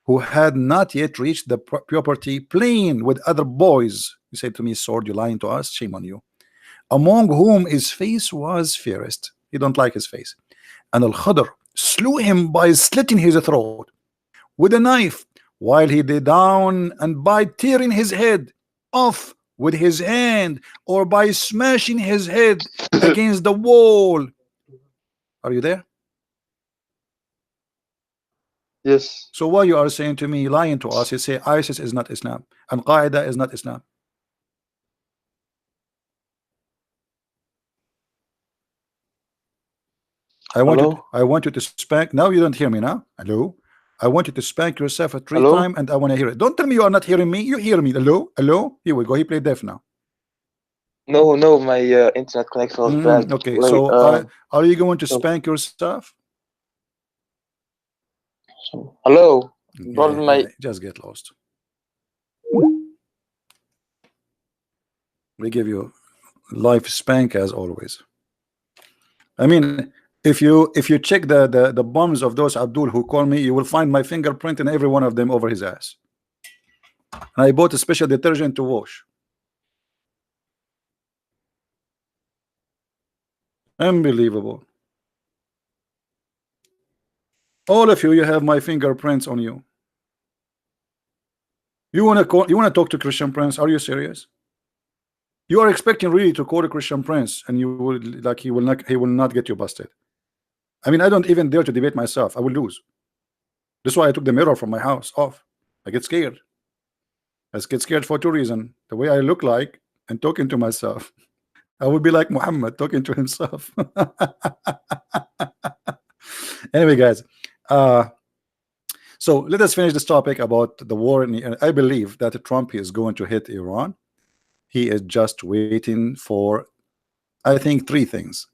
who had not yet reached the property, playing with other boys. You say to me, sword, you lying to us? Shame on you. Among whom his face was fairest. He don't like his face. And Al-Khadr slew him by slitting his throat with a knife, while he lay down, and by tearing his head off with his hand, or by smashing his head against the wall. Are you there? Yes. So why you are saying to me, lying to us, you say ISIS is not Islam and Qaeda is not Islam? Hello? I want you to spank. Now you don't hear me now. Hello? I want you to spank yourself at 3 times, Hello? and I want to hear it. Don't tell me you are not hearing me. You hear me. Hello? Hello? Here we go. He played deaf now. No, no, my internet connection was bad. Okay, Wait, so are you going to so, spank yourself? hello? Yeah, Brother, my yeah, just get lost. We give you life spank as always. I mean, if you check the bombs of those Abdul who call me, you will find my fingerprint in every one of them over his ass. And I bought a special detergent to wash. Unbelievable. All of you, you have my fingerprints on you. You wanna call? You wanna talk to Christian Prince? Are you serious? You are expecting really to call a Christian Prince, and you will like he will not get you busted. I mean, I don't even dare to debate myself. I will lose. That's why I took the mirror from my house off. I get scared. I get scared for two reasons: the way I look like and talking to myself. I would be like Muhammad talking to himself. Anyway, guys, uh, so let us finish this topic about the war. I believe that Trump is going to hit Iran. He is just waiting for, I think, three things: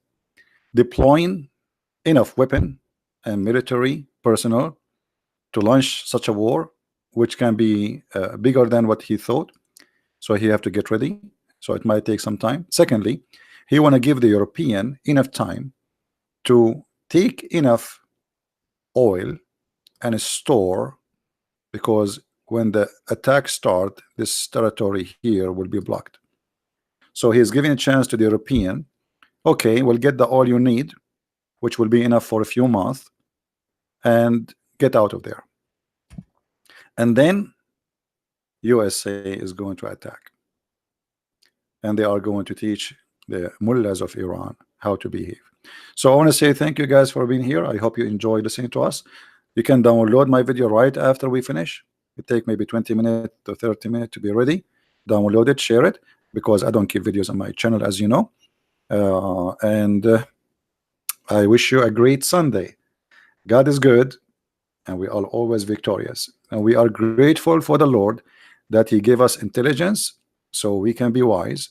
deploying enough weapon and military personnel to launch such a war, which can be bigger than what he thought. So he have to get ready. So it might take some time. Secondly, he want to give the European enough time to take enough oil and store, because when the attack start, this territory here will be blocked. So he's giving a chance to the European. Okay, we'll get the oil you need, which will be enough for a few months, and get out of there. And then USA is going to attack. and they are going to teach the mullahs of Iran how to behave. So I want to say thank you guys for being here. I hope you enjoy listening to us. You can download my video right after we finish. It take maybe 20 minutes to 30 minutes to be ready. Download it, share it, because I don't keep videos on my channel, as you know. And I wish you a great Sunday. God is good, and we are always victorious. And we are grateful for the Lord that He gave us intelligence so we can be wise.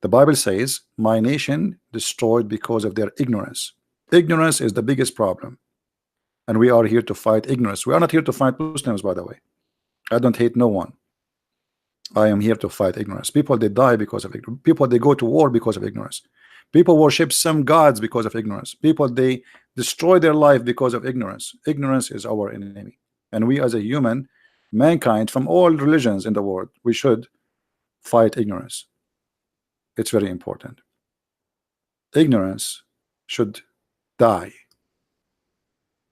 The Bible says, my nation destroyed because of their ignorance. Ignorance is the biggest problem. And we are here to fight ignorance. We are not here to fight Muslims, by the way. I don't hate no one. I am here to fight ignorance. People, they die because of ignorance. People, they go to war because of ignorance. People worship some gods because of ignorance. People, they destroy their life because of ignorance. Ignorance is our enemy. And we as a human, mankind from all religions in the world, we should fight ignorance. It's very important. Ignorance should die,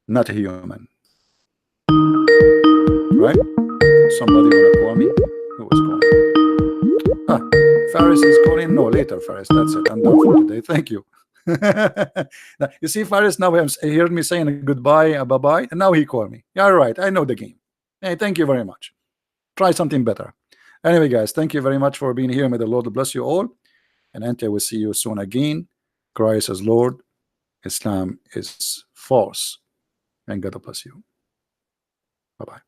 not a human. Right? Somebody wanna call me? Who was calling? Ah, Faris is calling. No, later, Faris. That's it. I'm done for today. Thank you. Now, you see, Faris now he heard me saying a goodbye, a bye-bye, and now he called me. Yeah, right. I know the game. Hey, thank you very much. Try something better. Anyway, guys, thank you very much for being here. May the Lord bless you all. And Ante will see you soon again. Christ is Lord. Islam is false. And God bless you. Bye-bye.